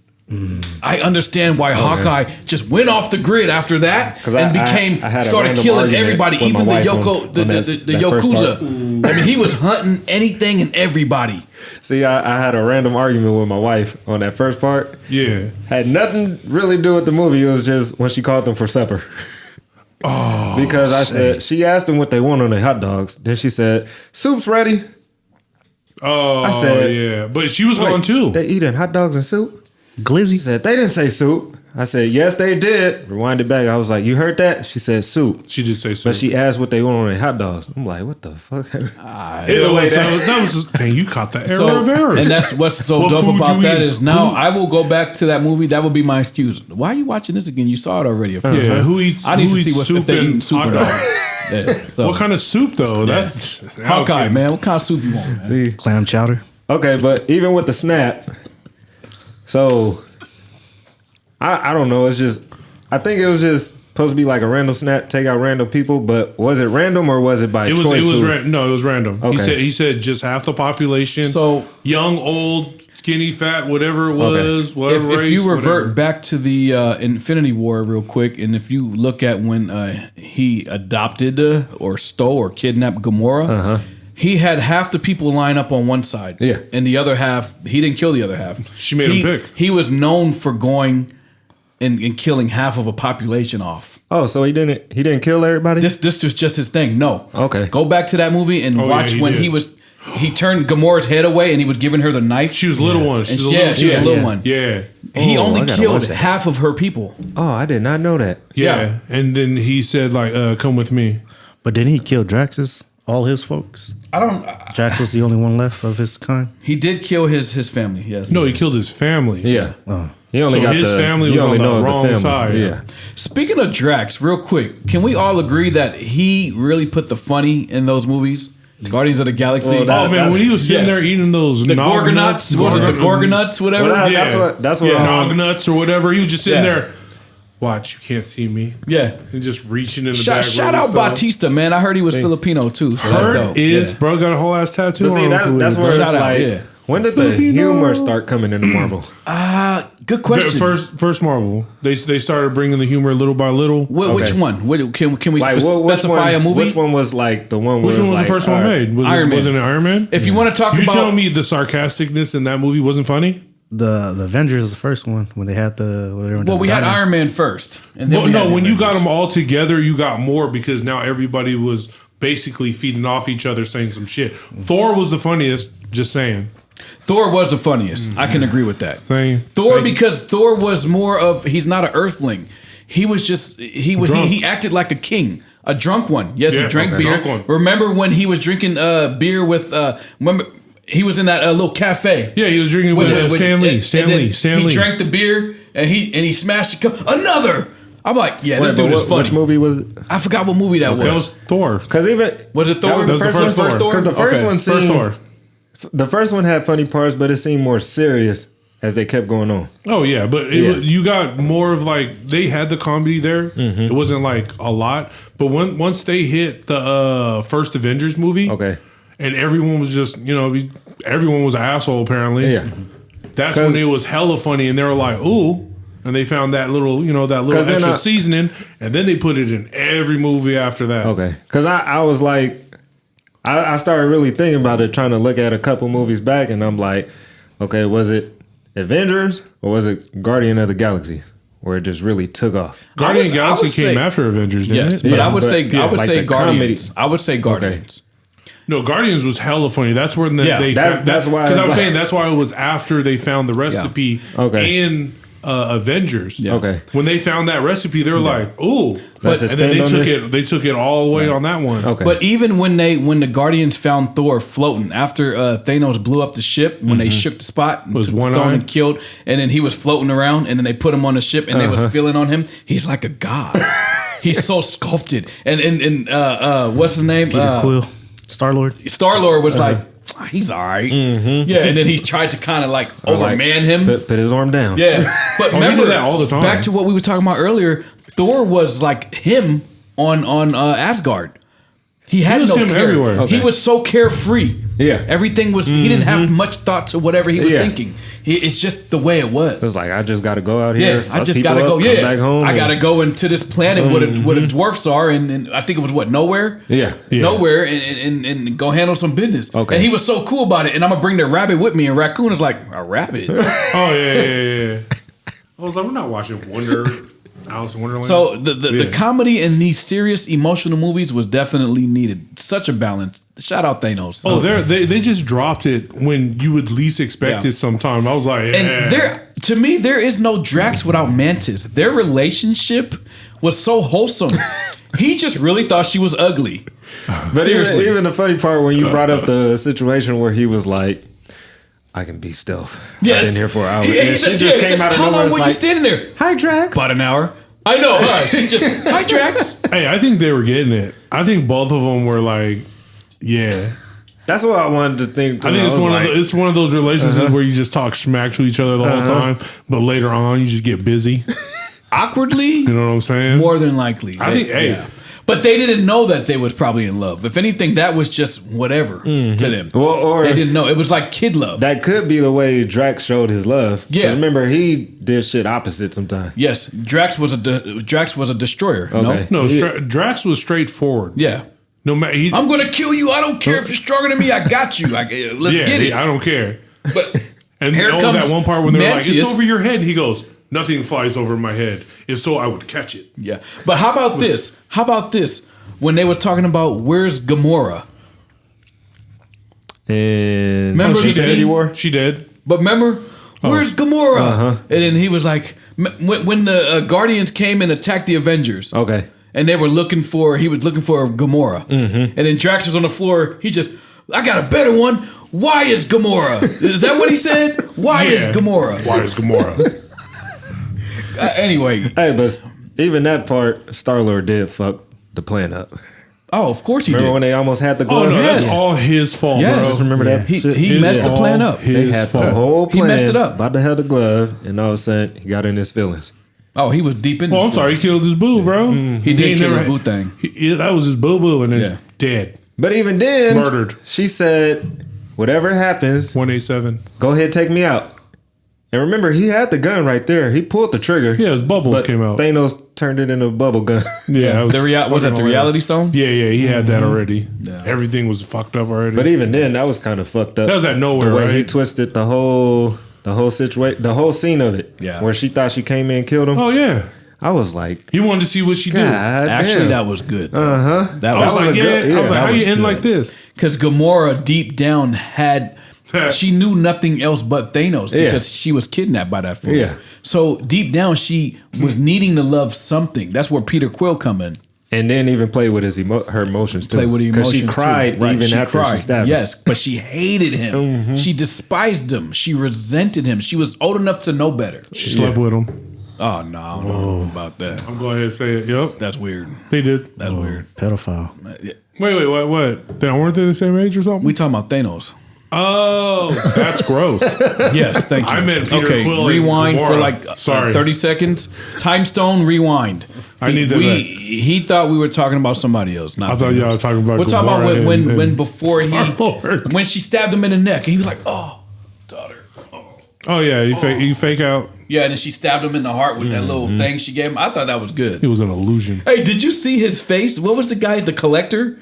I understand why Hawkeye just went off the grid after that 'Cause and I had a started random killing argument everybody, with my even the wife Yoko, on the that first Yakuza. part. I mean, he was hunting anything and everybody. See, I had a random argument with my wife on that first part. Yeah. Had nothing really to do with the movie. It was just when she called them for supper. Because I said, she asked them what they want on their hot dogs. Then she said, soup's ready. Oh, I said, yeah. But she was gone too. They eating hot dogs and soup? She Glizzy. said, they didn't say soup. I said, yes, they did. Rewind it back. I was like, you heard that? She said soup. She did say so. But she asked what they want on their hot dogs. I'm like, what the fuck? Either way, that was just, man, you caught the error of errors. And that's what's so What dope food about you that eating? is now I will go back to that movie. That would be my excuse. Why are you watching this again? You saw it already a few Yeah, times. who eats? I need who to see eats what soup if they and eating soup hot or not. dogs? Yeah, so. What kind of soup though? That's Hawkeye, man. What kind of soup you want, man? Clam chowder. Okay, but even with the snap, so I don't know. It's just, I think it was just supposed to be like a random snap, take out random people. But was it random or was it by choice? It was no, it was random. Okay. He said just half the population. So young, old, skinny, fat, whatever it was, whatever if race. you revert whatever. back to the Infinity War real quick, and if you look at when he adopted or stole or kidnapped Gamora, he had half the people line up on one side, Yeah. and the other half he didn't kill the other half. She made him pick. He was known for going and killing half of a population off. Oh, so he didn't kill everybody? This was just his thing. No, Okay. Go back to that movie and watch he when did. he turned Gamora's head away and he was giving her the knife. She was a little one. She was a little, She was a little yeah. one. Yeah. He Oh, only I gotta killed watch that. half of her people. Oh, I did not know that. Yeah. And then he said, like, come with me. But didn't he kill Drax's, all his folks? I don't. Drax was the only one left of his kind. He did kill his family. Yes. No, he killed his family. Yeah. Oh. He only So got his family he was only on the know wrong family. side. Yeah. Speaking of Drax, real quick, can we all agree that he really put the funny in those movies? Guardians of the Galaxy. Well, Oh man, when he was sitting Yes. there eating those the nog Gorgonuts. nuts, What was it? The Gorgonuts, whatever. Well, Yeah. that's what nog nuts or whatever. He was just sitting Yeah. there. Watch, you can't see me. Yeah. And just reaching in the Shout, bag. shout out Batista, man. I heard he was Filipino too. So that's Hurt dope. is Yeah. bro got a whole ass tattoo. But see, on him. that's where it's Shout out, like, yeah. when did the humor start coming into Marvel? Good The question. first Marvel. They started bringing the humor little by little. Which Okay. one? Can we Like, which specify one, a movie? Which one was like the one? Which where one was it's the like, first one all right, made? Was Iron Man. Wasn't it Iron Man? If you want to talk You about, telling me the sarcasticness in that movie wasn't funny? The Avengers is the first one when they had the whatever. well, we had Iron Man first, and then Well, we no, had when the you got Avengers. them all together, you got more because now everybody was basically feeding off each other, saying some shit. Thor was the funniest. Just saying. Thor was the funniest. I can agree with that. Saying Thor, because Thor was more of, he's not an earthling. He was just he acted like a king, a drunk one. Yes, Yeah, he drank okay. beer. Drunk one. Remember when he was drinking beer with remember he was in that little cafe. Yeah, he was drinking with Stanley. and then Stanley. He drank the beer and he smashed the cup. Another. I'm like, yeah, Wait, this dude but is funny. which movie was it? I forgot what movie that That was. was Thor. Because even Was it Thor? That was That was the first Thor. Because the first Okay. one First seemed, Thor. the first one had funny parts, but it seemed more serious as they kept going on. Oh yeah, but you got more of like they had the comedy there. It wasn't like a lot, but once they hit the first Avengers movie, Okay. and everyone was just everyone was an asshole apparently. Yeah. That's when it was hella funny, and they were like, ooh. And they found that little, that little 'Cause then extra I- seasoning, and then they put it in every movie after that. Okay. Because I was like, I started really thinking about it, trying to look at a couple movies back, and I'm like, okay, was it Avengers or was it Guardian of the Galaxy where it just really took off? Guardian of the I would Galaxy came say- after Avengers, didn't Yes, it? but Yeah, I would but- say yeah, I would like say the Guardians. I would say Guardians. No, Guardians was hella funny. That's when Yeah, that's why Because it's I'm like- saying that's why it was after they found the recipe Okay. in Avengers. Yeah. Okay. When they found that recipe, they were like, "Ooh!" Let's And then expand on this. They took it all the way on that one. Okay. But even when the Guardians found Thor floating after Thanos blew up the ship, when they shook the spot and Was took the one stone eye? and killed, and then he was floating around, and then they put him on the ship, and they was feeling on him. He's like a god. He's so sculpted. And what's his name? Peter Quill, Star Lord. Star Lord was like, he's all right. Yeah, and then he tried to kind of like overman him. Put his arm down. Yeah, but he remember did that all the time. Back to what we were talking about earlier. Thor was like him on Asgard. He had was no him care. everywhere. He Okay. was so carefree. Yeah. everything was. He didn't have much thoughts of whatever he was Yeah. thinking. It's just the way it was. It's like, I just got to go out here. Yeah, I fuck just people gotta up, go. come Yeah, back home. I and- gotta go into this planet where the dwarfs are, and I think it was nowhere. Yeah. Nowhere, and go handle some business. Okay. And he was so cool about it. And I'm gonna bring the rabbit with me. And Raccoon is like, a rabbit. Oh yeah. I was like, we're not watching Wonder Alice in Wonderland. So the Yeah. comedy in these serious emotional movies was definitely needed. Such a balance. Shout out Thanos. Oh, they just dropped it when you would least expect Yeah. it sometime. I was like, and to me, there is no Drax without Mantis. Their relationship was so wholesome. He just really thought she was ugly. But Seriously. even the funny part when you brought up the situation where he was like, I can be stealth. Yes. I've been here for an hour. He And said, she just he came said, out of how nowhere. long was were you like, standing there? Hi, Drax. About an hour. I know. She just, hi, Drax. hey, I think they were getting it. I think both of them were like, yeah. That's what I wanted to think. I think it's one of those relationships where you just talk smack to each other the whole time, but later on you just get busy. Awkwardly, You know what I'm saying? more than likely. I think, hey. But they didn't know that they was probably in love. If anything, that was just whatever to them. Well, or they didn't know. It was like kid love. that could be the way Drax showed his love. 'Cause Yeah. remember, he did shit opposite sometimes. Yes, Drax was a destroyer. Okay. No, Drax was straightforward. Yeah. No matter, I'm gonna kill you. I don't care if you're stronger than me. I got you. Let's get it. I don't care. But And Here that comes one part when they're like, Mantius. "It's over your head," he goes, "Nothing flies over my head. If so, I would catch it." yeah. But how about this? How about this? When they were talking about where's Gamora? And Remember She the did. scene? War? She did. But remember, where's Gamora? Uh-huh. And then he was like, when the Guardians came and attacked the Avengers. Okay. And he was looking for Gamora. And then Drax was on the floor. He just, I got a better one. Why is Gamora? Is that what he said? Why is Yeah. Gamora? Why is Gamora? Anyway, Hey, but even that part, Star-Lord did fuck the plan up. oh, of course he Remember did. when they almost had the Oh glove? no, Yes. that's all his fault, Yes. bro. Remember that? He shit? messed the all plan up. his They had the fault. whole He plan. messed it up. About to have the glove, and all of a sudden, he got in his feelings. Oh, he was deep in. Oh, I'm this sorry, he killed his boo, bro. He did ain't kill his never- boo thing. That was his boo boo, and then Yeah. dead. But even then, Murdered. she said, whatever happens, 187. go ahead, take me out. And remember, he had the gun right there. He pulled the trigger. Yeah, his bubbles but came out. Thanos turned it into a bubble gun. Yeah, Was that the fucking reality stone? Yeah, he had that already. Yeah. Everything was fucked up already. But even then, that was kind of fucked up. That was out of nowhere, the way he right? twisted the whole situation, the whole scene of it. Yeah. Where she thought she came in and killed him. Oh yeah, I was like, he wanted to see what she did. God Actually, damn. that was good. That I was was like, a good- I was like, yeah, how that you was end good. like this? Because Gamora deep down she knew nothing else but Thanos Yeah. because she was kidnapped by that fool. Yeah. So deep down she was needing to love something. That's where Peter Quill come in. and then even play with his her emotions too. Play with the emotions. Because she cried too. Right, even after she stabbed him. Yes, but she hated him. She despised him. She resented him. She was old enough to know better. She slept with him. Oh no, I don't know about that. I'm going ahead and say it. Yep, That's weird. they did. That's weird. Pedophile. Yeah. Wait, what? They weren't they the same age or something? We talking about Thanos. Oh, that's gross. Yes, thank you. I meant Peter okay, Quill and rewind for Gamora. like Sorry. 30 seconds. Time stone, rewind. I need that He thought we were talking about somebody else. Not I thought y'all were talking about. We're talking about Gamora when and before Star-Lord. when she stabbed him in the neck and he was like, "Oh, daughter." Oh. Oh yeah, he fake out. Yeah, and then she stabbed him in the heart with that little thing she gave him. I thought that was good. It was an illusion. Hey, did you see his face? What was the guy, the collector?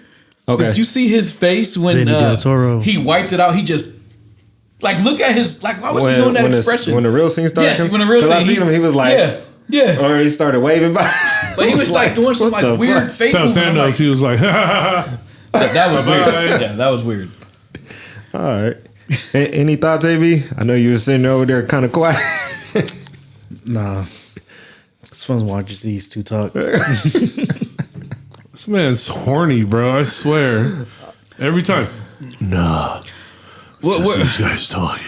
Okay. Did you see his face when Benicio del Toro. he wiped it out? He just like look at his like. Why was he doing that when expression? when the real scene started? Yes, when the real scene. I seen him, he was like, yeah. or he started waving by. But he was like doing some what like the weird fuck? face That was movement. I'm Thanos. He was like, that was weird. Yeah, that was weird. All right. Any thoughts, AB? I know you were sitting over there kind of quiet. Nah. It's fun to watch these two talk. this man's horny, bro. I swear. Every time. Nah. What, These guys talking.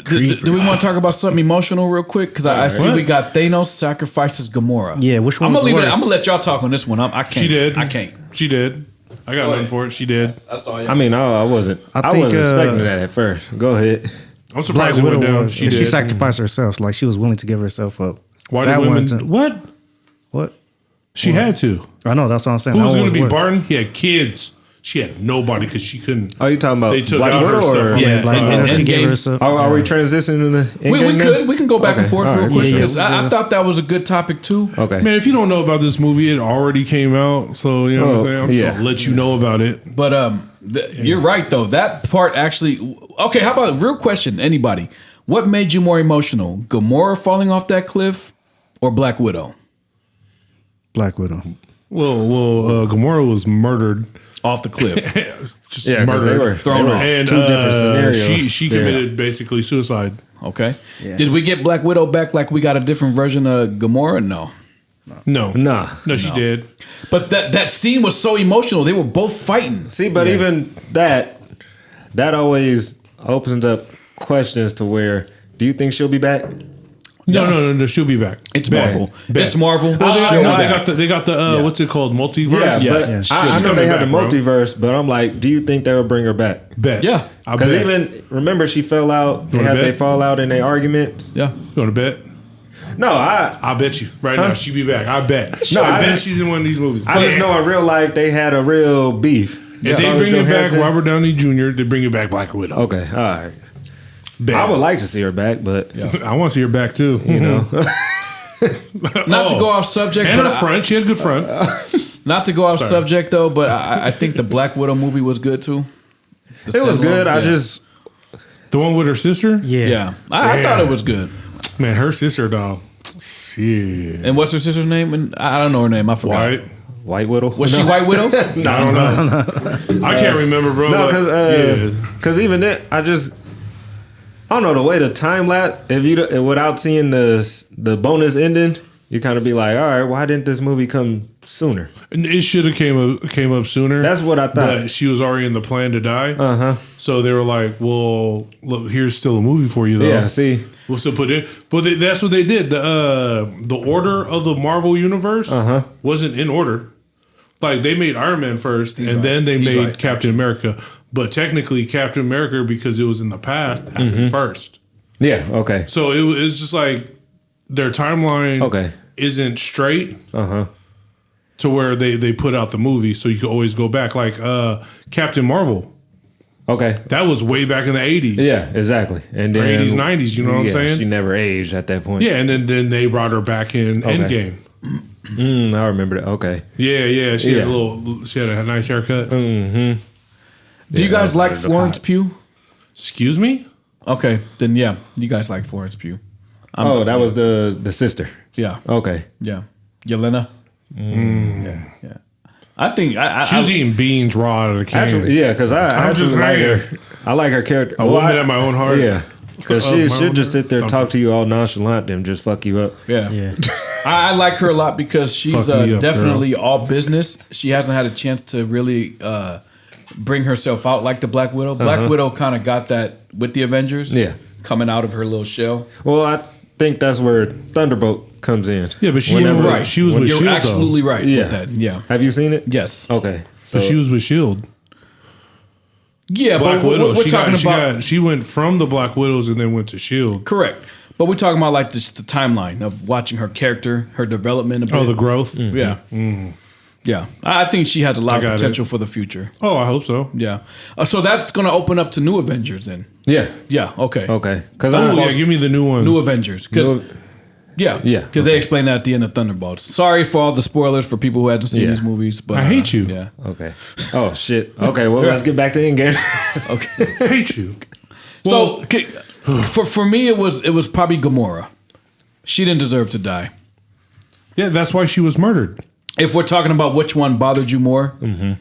do we want to talk about something emotional real quick? Because I see What? we got Thanos sacrifices Gamora. Yeah, which one I'm gonna was leave it. worse? I'm gonna let y'all talk on this one. I can't. She did. I can't. She did. I got Go nothing ahead. for it. She did. That's all. I mean, I wasn't. I think, wasn't expecting uh, that at first. Go ahead. I'm surprised it went down. She she did. sacrificed herself. Like she was willing to give herself up. Why that did women? wasn't- What? What? She had to. I know. That's what I'm saying. Who That was one going to be worse. Barton? He had kids. She had nobody because she couldn't. Oh, you talking about They took Black out her Widow? stuff Or, from Yeah, it. like Uh, she gave Endgame. herself. are we transitioning to we Endgame now? can go back and Okay, forth all real right. quick Yeah, because yeah. I thought that was a good topic too. Okay. Man, if you don't know about this movie, it already came out. So, you know what I'm saying? I'm just yeah. going to let you know about it. But you're right though. That part actually. Okay, how about real question? Anybody? What made you more emotional? Gamora falling off that cliff or Black Widow? Black Widow. Well, Gamora was murdered. Off the cliff. Just Yeah, because they were Thrown off. And two different scenarios. she committed basically suicide. Okay. Yeah. Did we get Black Widow back like we got a different version of Gamora? No. No, Nah. no, she did. But that scene was so emotional. They were both fighting. See, but even that always opens up questions to where, do you think she'll be back? No. She'll be back. It's Back. Marvel. Back. It's Marvel. Well, She'll be they back. got the what's it called? Multiverse. Yeah, Yes. but I know coming they had the back, bro. multiverse, but I'm like, do you think they'll bring her back? Bet. Yeah. I Because bet. even remember, she fell out. They wanna had bet? they fall out in their arguments. Yeah. You want to bet? No, I bet you right now she'll be back. I bet. No, I I bet just- she's in one of these movies. I just know in real life they had a real beef. If they Scarlett bring it back, Johansson- Robert Downey Jr., they bring it back Black Widow. Okay, all right. Bet. I would like to see her back, but I want to see her back too. you know, Not to go off subject, And but a front. She had a good front. not to go off subject though, but I think the Black Widow movie was good too. The it was standalone, good. I yeah. just The one with her sister. Yeah. Yeah. I thought it was good. Man, her sister dog. Shit. And what's her sister's name? And I don't know her name. I forgot. White. White Widow. Was she White Widow? I don't know. I can't remember, bro. No, but, because even then, I don't know the way the time lapse. If you without seeing the bonus ending, you kind of be like, all right, why didn't this movie come sooner? And it should have came up sooner. That's what I thought. But she was already in the plan to die. Uh-huh. So they were like, "Well, look, here's still a movie for you, though. Yeah, see, We'll still put it in." But that's what they did. The order of the Marvel universe wasn't in order. Like they made Iron Man first, and then they made Captain America. But technically, Captain America, because it was in the past, happened first. yeah, okay, So it was just like their timeline Okay. isn't straight uh-huh, to where they put out the movie, so you could always go back. Like Captain Marvel, okay, that was way back in the 80s. yeah, exactly. And then 80s, 90s, you know what I'm saying? She never aged at that point. Yeah, and then they brought her back in Endgame. I remember that. Okay, Yeah, she had Yeah. she had a nice haircut. Do you Yeah, guys that like was Florence hot. Pugh? Excuse me? Okay, then yeah, you guys like Florence Pugh. that was the sister. Yeah, Okay, yeah. Yelena. Yeah. I think She was eating beans raw out of the can. actually, yeah, because I I'm actually just like saying. her. I like her character. A woman at my own heart. Yeah, because Of my she'll own just heart? sit there and talk to you all nonchalant, and just fuck you up. yeah. Yeah. I like her a lot because she's Fuck me up, definitely all business. She hasn't had a chance to really bring herself out like the Black Widow. Black Widow kind of got that with the Avengers. Yeah. Coming out of her little shell. Well, I think that's where Thunderbolt comes in. Yeah, but she Whenever- was she was with You're Shield absolutely right Yeah. with that. Yeah. Have you seen it? Yes. Okay. though. So she was with Shield. Yeah, Black but Widow. we're talking about She went from the Black Widows and then went to Shield. correct. But we're talking about like the timeline of watching her character, her development. A bit. Oh, the growth. Yeah. Yeah. I think she has a lot I of got potential for the future. Oh, I hope so. Yeah. So that's going to open up to new Avengers then. Yeah. Yeah. Okay. Okay. Because Oh yeah, give me the new ones. New Avengers. Because yeah, Yeah, because they explained that at the end of Thunderbolts. Sorry for all the spoilers for people who hasn't seen Yeah. these movies, but I hate you. Yeah. Okay. Oh shit. Okay. Well, let's get back to Endgame. Okay. hate you. So okay, for me, it was probably Gamora. She didn't deserve to die. Yeah, that's why she was murdered. If we're talking about which one bothered you more,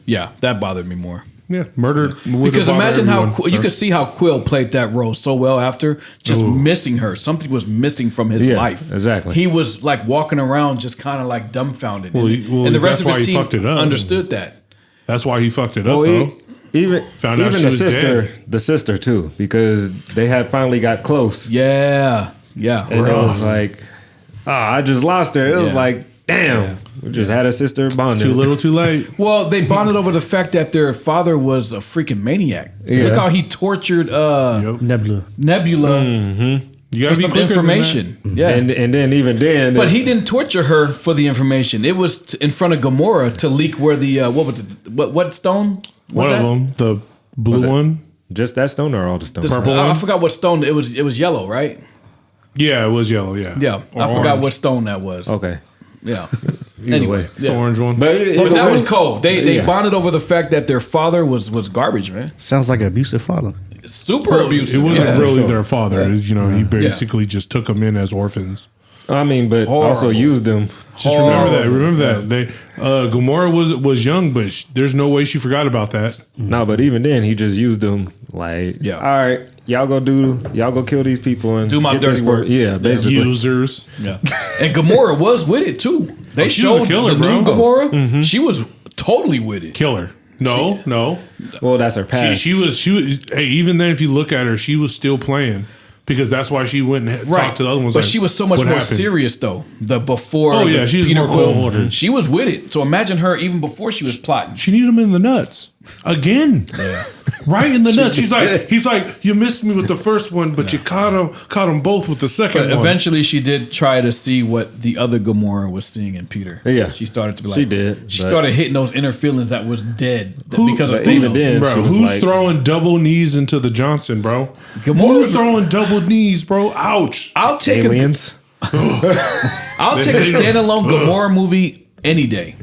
yeah, that bothered me more. Yeah, murdered. Because imagine how you could see how Quill played that role so well after just missing her. Something was missing from his Yeah, life. exactly. He was like walking around just kind of like dumbfounded. Well, and the rest that's of why his he team fucked it up. understood that. That's why he fucked it up, Well, though. even Found out even she the was sister, dead. the sister too, because they had finally got close, Yeah. and it was like, I just lost her. It was Yeah. like, damn, we just had a sister bonding. Too little, too late. Well, they bonded over the fact that their father was a freaking maniac. Yeah. Look how he tortured Nebula. Nebula You for gotta be some quicker than information. Yeah. and then even then, But he didn't torture her for the information. It was in front of Gamora to leak where the what was it? What stone? that. One of them, the blue it? one. just that stone or all the stones. Purple I one? forgot what stone it was. It was yellow, right? Yeah, it was yellow. Yeah, Yeah, Or I forgot orange. what stone that was. Okay. Yeah. Either Anyway, way. The yeah. orange one. But But that was cold. They Yeah. bonded over the fact that their father was garbage, man. Sounds like an abusive father. Super Well, abusive. it wasn't yeah. really sure. their father. Yeah. You know, he basically just took them in as orphans. I mean, but also Horrible. used them. Just remember that. Remember that. They Gamora was young, but there's no way she forgot about that. No, but even then, he just used them. Like, Yeah. all right, y'all go kill these people and Do my get this dirty work. Yeah, basically. Users. Yeah. And Gamora was with it too. They she was a showed killer, the new bro. Gamora. She was totally with it. Killer. No. Well, that's her past. She was. Hey, even then, if you look at her, she was still playing because that's why she went and talked to the other ones. But like, she was so much what more happened? serious though. The before. Oh, yeah, the she was Peter more Quill, cold-hearted. She was with it. So imagine her even before she was plotting. She needed him in the nuts again. Right in the nuts. He's like, you missed me with the first one, but you caught them both with the second But one. eventually, she did try to see what the other Gamora was seeing in Peter. Yeah. she started to be like, She did, She but- started hitting those inner feelings that was dead because of but even Thanos. then- Bro, she was who's like- throwing double knees into the Johnson, bro? Gamora- Who's throwing double knees, bro? Ouch. I'll take Aliens. a standalone Gamora movie any day.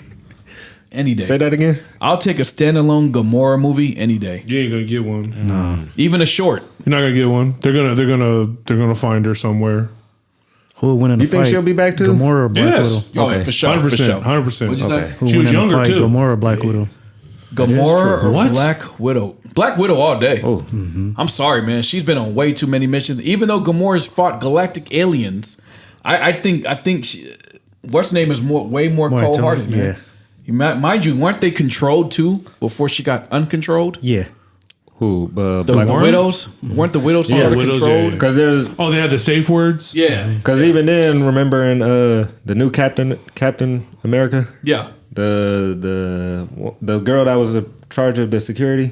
Any day. Say that again. I'll take a standalone Gamora movie any day. You ain't gonna get one. Even a short. You're not gonna get one. They're gonna find her somewhere. Who would win in a You think fight? she'll be back too? Gamora or Black Yes. Widow? Okay, for sure. 100%. 100%. What'd you Okay. say? Who She would was win in a younger, fight, too. Gamora or Black Widow? Gamora or What? Black Widow? Black Widow all day. Oh, I'm sorry, man. She's been on way too many missions. Even though Gamora's fought galactic aliens, I think she, what's her name is way more More cold hearted. intelligent, Man. Mind you, weren't they controlled too before she got uncontrolled? Yeah. who? The Black Warren? widows weren't the widows sort of widows, controlled? yeah. Because there's Oh, they had the safe words. Yeah, because even then, remember in the new Captain America, yeah. the girl that was in charge of the security,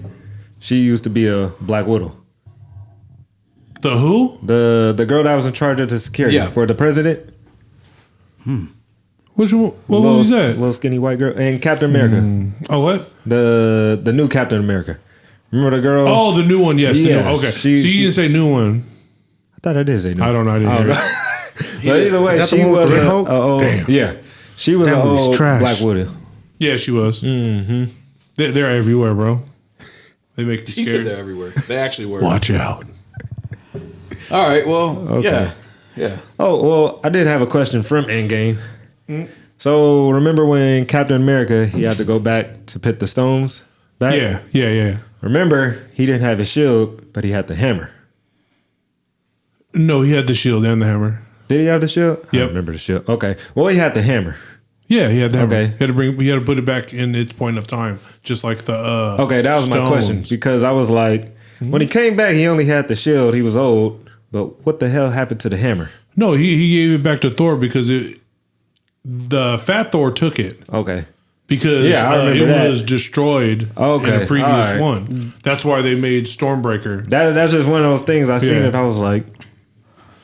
she used to be a Black Widow. The who? The girl that was in charge of the security Yeah. for the president. Which one? What was that? Little skinny white girl and Captain America. Oh, what? The new Captain America. Remember the girl? Oh, the new one. Yes. Yeah, The new, okay. she- so you didn't say new one. I thought I did say new. I don't know. I didn't hear it. But either way, Is that the she one with was the a Red Hulk? old. Damn. Yeah, she was That an movie's old trash. Black Widow. Yeah, she was. Mm-hmm. They're everywhere, bro. They make She you said scared. they're everywhere. They actually were. Watch out. All right. Well, Okay. yeah. Oh well, I did have a question from Endgame. So remember when Captain America he had to go back to put the stones back? Yeah. Remember he didn't have his shield, but he had the hammer. No, he had the shield and the hammer. Did he have the shield? I Yep. don't remember the shield. Okay. Well, he had the hammer. Yeah, he had the hammer. Okay. He had to put it back in its point of time, just like the. Okay, that was my question stones. because I was like, when he came back, he only had the shield. He was old, but what the hell happened to the hammer? No, he gave it back to Thor because the Fat Thor took it Okay. because Yeah, I remember it that. was destroyed in Okay, the previous all right. one. That's why they made Stormbreaker. That's just one of those things I seen Yeah. it. I was like,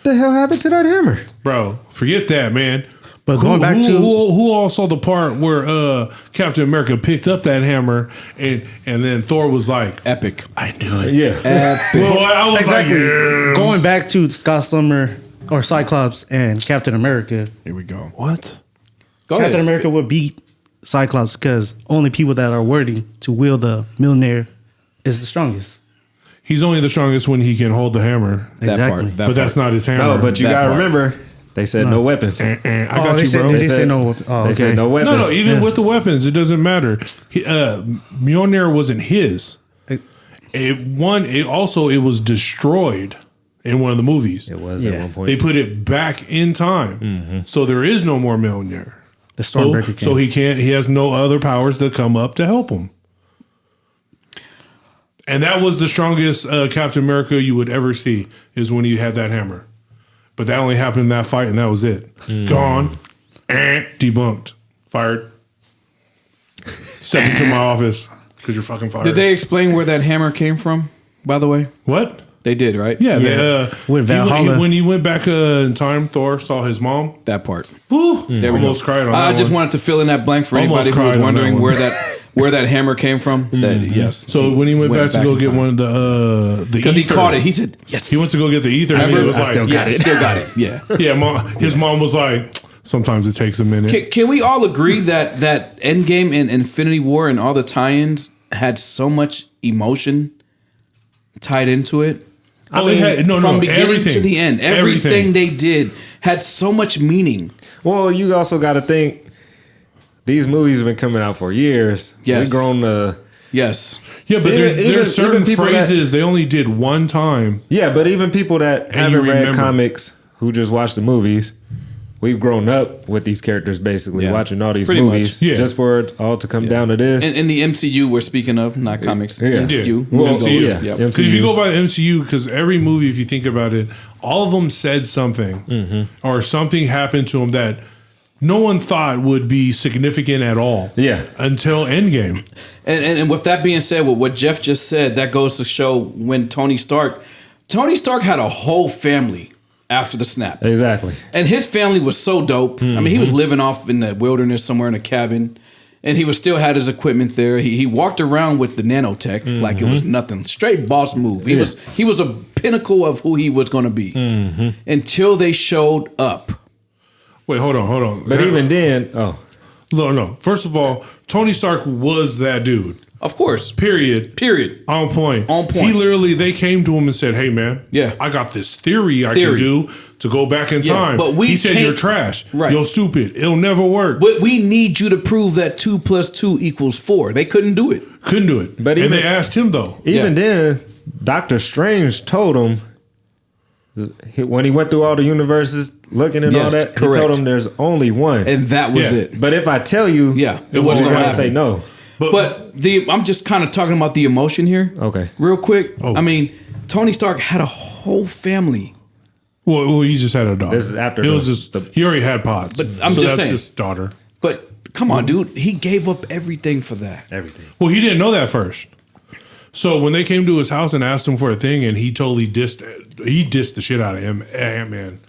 the hell happened to that hammer? Bro, forget that, man. But going back to who all saw the part where Captain America picked up that hammer and then Thor was like, Epic. I knew it. Yeah. Well, I was exactly like, yes. going back to Scott Summer or Cyclops and Captain America. Here we go. What? Go Captain ahead. America would beat Cyclops because only people that are worthy to wield the Mjolnir is the strongest. He's only the strongest when he can hold the hammer. That Exactly. part. That But that's not his hammer. No, but you That gotta part. remember, they said no weapons. I Oh, got they you, said- bro. they They say said no. Oh, They okay. said no weapons. No, even Yeah. with the weapons, it doesn't matter. Mjolnir wasn't his. It was destroyed in one of the movies. It was Yeah. at one point. They put it back in time, so there is no more Mjolnir. The So, Stormbreaker. so he can't. He has no other powers to come up to help him. And that was the strongest Captain America you would ever see is when he had that hammer. But that only happened in that fight, and that was it. Gone, debunked, fired. Step into my office because you're fucking fired. Did they explain where that hammer came from? By the way, What? they did, right? Yeah, Yeah. With he went- Valhalla. when he went back in time, Thor saw his mom. That part. Whew, There we almost go. cried on I that just one. wanted to fill in that blank for Almost anybody who was cried on that wondering one. where that hammer came from. That yes. So when he went back to go in get time. one of the because he ether- caught it, he said yes. He went to go get the ether. And he was like, still yeah, still got it. Yeah. yeah, his mom was like, sometimes it takes a minute. Can we all agree that Endgame and Infinity War and all the tie-ins had so much emotion tied into it? Oh, they had from beginning everything to the end. Everything they did had so much meaning. Well, you also got to think these movies have been coming out for years. Yes. We've grown to. Yes. Yeah, but there's certain even people phrases they only did one time. Yeah, but even people that haven't read remember. comics who just watch the movies, we've grown up with these characters basically Yeah. watching all these Pretty movies much. Yeah. just for it all to come down to this. In the MCU, we're speaking of, not comics. Yeah. MCU. Well, movies. yeah. Yep. MCU. Because if you go by the MCU, because every movie, if you think about it, all of them said something, or something happened to them that no one thought would be significant at all. Yeah. Until Endgame. And with that being said, with what Jeff just said, that goes to show when Tony Stark had a whole family after the snap. Exactly. And his family was so dope. I mean, he was living off in the wilderness somewhere in a cabin, and he was still had his equipment there. He walked around with the nanotech like it was nothing. Straight boss move. He was a pinnacle of who he was going to be until they showed up. Wait, hold on. But even then, No. First of all, Tony Stark was that dude. Of course. Period. On point. He literally, they came to him and said, "Hey, man, Yeah. I got this theory I can do to go back in time." but he said, can't- "You're trash. Right. You're stupid. It'll never work." But we need you to prove that 2 + 2 = 4. They couldn't do it. Couldn't do it. But and even- they asked him though. even then, Doctor Strange told him when he went through all the universes looking at all Yes, that, correct. he told him there's only one. And that was Yeah. it. But if I tell you, It wasn't you're going to gonna say happen. no. But I'm just kind of talking about the emotion here. Okay. Real quick. Oh. I mean, Tony Stark had a whole family. Well, he just had a daughter. This is after it the- was just he already had pods. But I'm just that's saying. his daughter. But come on, dude. He gave up everything for that. Everything. Well, he didn't know that first. So when they came to his house and asked him for a thing, and he totally dissed the shit out of him, Ant-Man,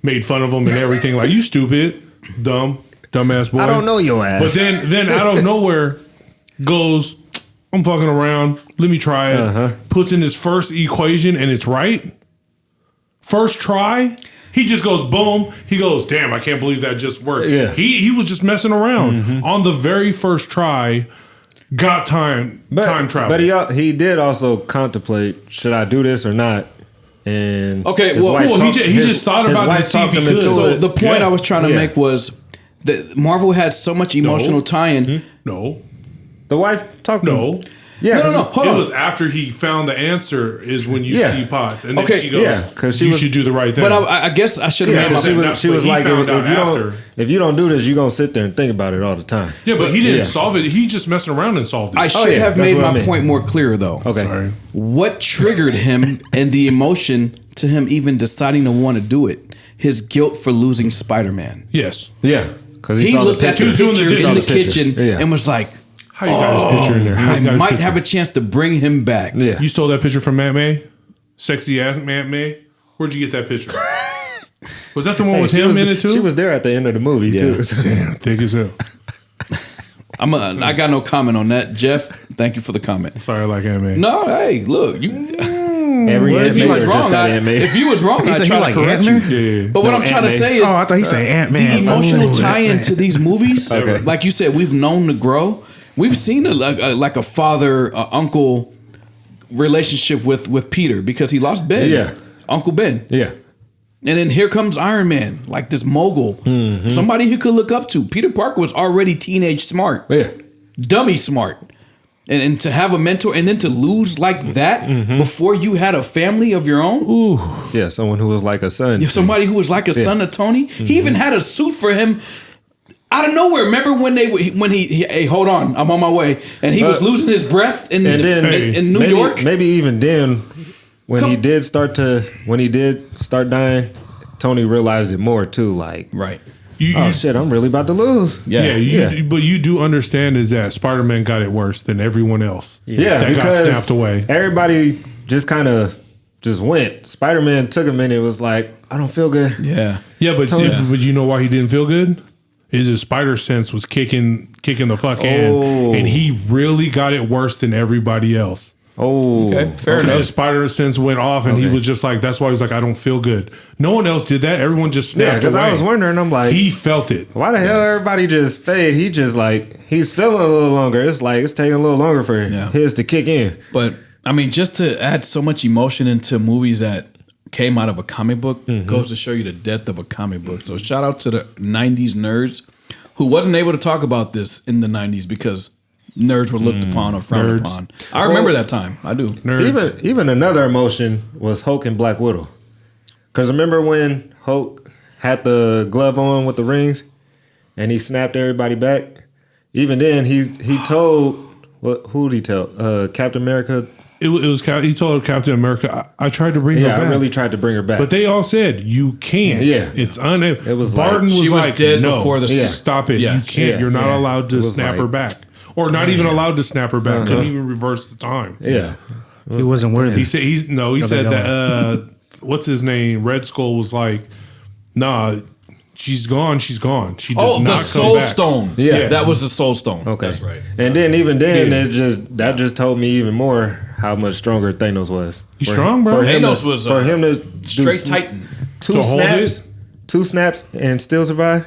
made fun of him and everything. Like, you stupid, dumbass boy. I don't know your ass. But then out of nowhere goes, I'm fucking around. Let me try it. Puts in his first equation and it's right. First try. He just goes boom. He goes, damn, I can't believe that just worked. Yeah. He was just messing around on the very first try. Got time travel. But he did also contemplate, should I do this or not? And Okay, his well, wife he just thought his about wife this to see if talked he him could. into So it. the point Yeah. I was trying to Yeah. make was that Marvel had so much emotional tie-in. No. The wife talked to him. No. Yeah, No. Hold It on. was after he found the answer is when you Yeah. see pots. And then Okay, she goes, yeah, 'cause she you was- should do the right thing. But I guess I should have Yeah, made my 'cause she was But he like, found out if you don't do this, you're gonna sit there and think about it all the time. yeah, but he didn't yeah. solve it. He just messing around and solved it. I should yeah, have that's made what I my mean. point more clear though. Okay. Sorry. What triggered him and the emotion to him even deciding to want to do it? His guilt for losing Spider-Man. Yes. Yeah, because He looked at the He was doing the pictures in the dishes. kitchen Yeah. and was like, How you got his picture in there? How I you got his might picture? have a chance to bring him back. Yeah. You stole that picture from Aunt May? Sexy ass Aunt May? Where'd you get that picture? Was that the one with she him was in it too? She was there at the end of the movie too. Damn, thick as hell. I got no comment on that. Jeff, thank you for the comment. Sorry, I like Aunt May. No, hey, look, you. Every If you Ant-Man was or wrong, just that Ant-Man? if you was wrong, He I'd said he try like to correct Ant-Man? you. Yeah. But what No, I'm trying to Ant-Man. say is, Oh, I thought he said Ant-Man. the emotional Oh, tie-in Ant-Man. to these movies, Okay. like you said, we've known to grow. We've seen like a father uncle relationship with Peter because he lost Ben. Yeah. Uncle Ben. Yeah. And then here comes Iron Man, like this mogul, somebody he could look up to. Peter Parker was already teenage smart, Yeah. dummy smart. And to have a mentor and then to lose like that before you had a family of your own. Yeah. Someone who was like a son. Somebody who was like a son of Tony. He even had a suit for him out of nowhere. Remember when he hey, hold on, I'm on my way, and he was losing his breath in And then in New maybe, York. Maybe even then, when he did start dying, Tony realized it more too. Like, Right. oh shit, I'm really about to lose. Yeah. But you do understand is that Spider-Man got it worse than everyone else. Yeah, that got because snapped away. everybody just kind of just went. Spider-Man took a minute. It was like, I don't feel good. Yeah. Yeah, but Tony- but you know why he didn't feel good? Is his spider sense was kicking the fuck in, and he really got it worse than everybody else. Oh, Okay, fair Because enough. his spider sense went off, and he Okay. was just like, that's why he was like, I don't feel good. No one else did that. Everyone just yeah. snapped Because away. I was wondering, I'm like, He felt it. why the hell everybody just fade? He just like he's feeling a little longer. It's like it's taking a little longer for Yeah. his to kick in. But I mean, just to add so much emotion into movies that came out of a comic book goes to show you the depth of a comic book. So shout out to the 90s nerds who wasn't able to talk about this in the 90s because nerds were looked upon or frowned upon. I remember that time. I do. Nerds. Even another emotion was Hulk and Black Widow. Because remember when Hulk had the glove on with the rings and he snapped everybody back? Even then, he told, who did he tell? Captain America. He told Captain America, I tried to bring her back. I really tried to bring her back. But they all said, you can't. Yeah. It's unable. It was Barton like, was she was like, dead no, before the stop it. Yeah. You can't. Yeah. You're not Yeah. allowed to It was snap like- her back. Or not even allowed to snap her back. Couldn't even reverse the time. Yeah. He wasn't worthy. He said he said that what's his name? Red Skull was like, nah, she's gone. She does Oh, not the come Soul back. Stone. Yeah. That was the Soul Stone. Okay. That's right. And then even then, Yeah. that just told me even more how much stronger Thanos was. He's strong, bro. Thanos was for him to Straight do Titan. two To hold snaps and still survive.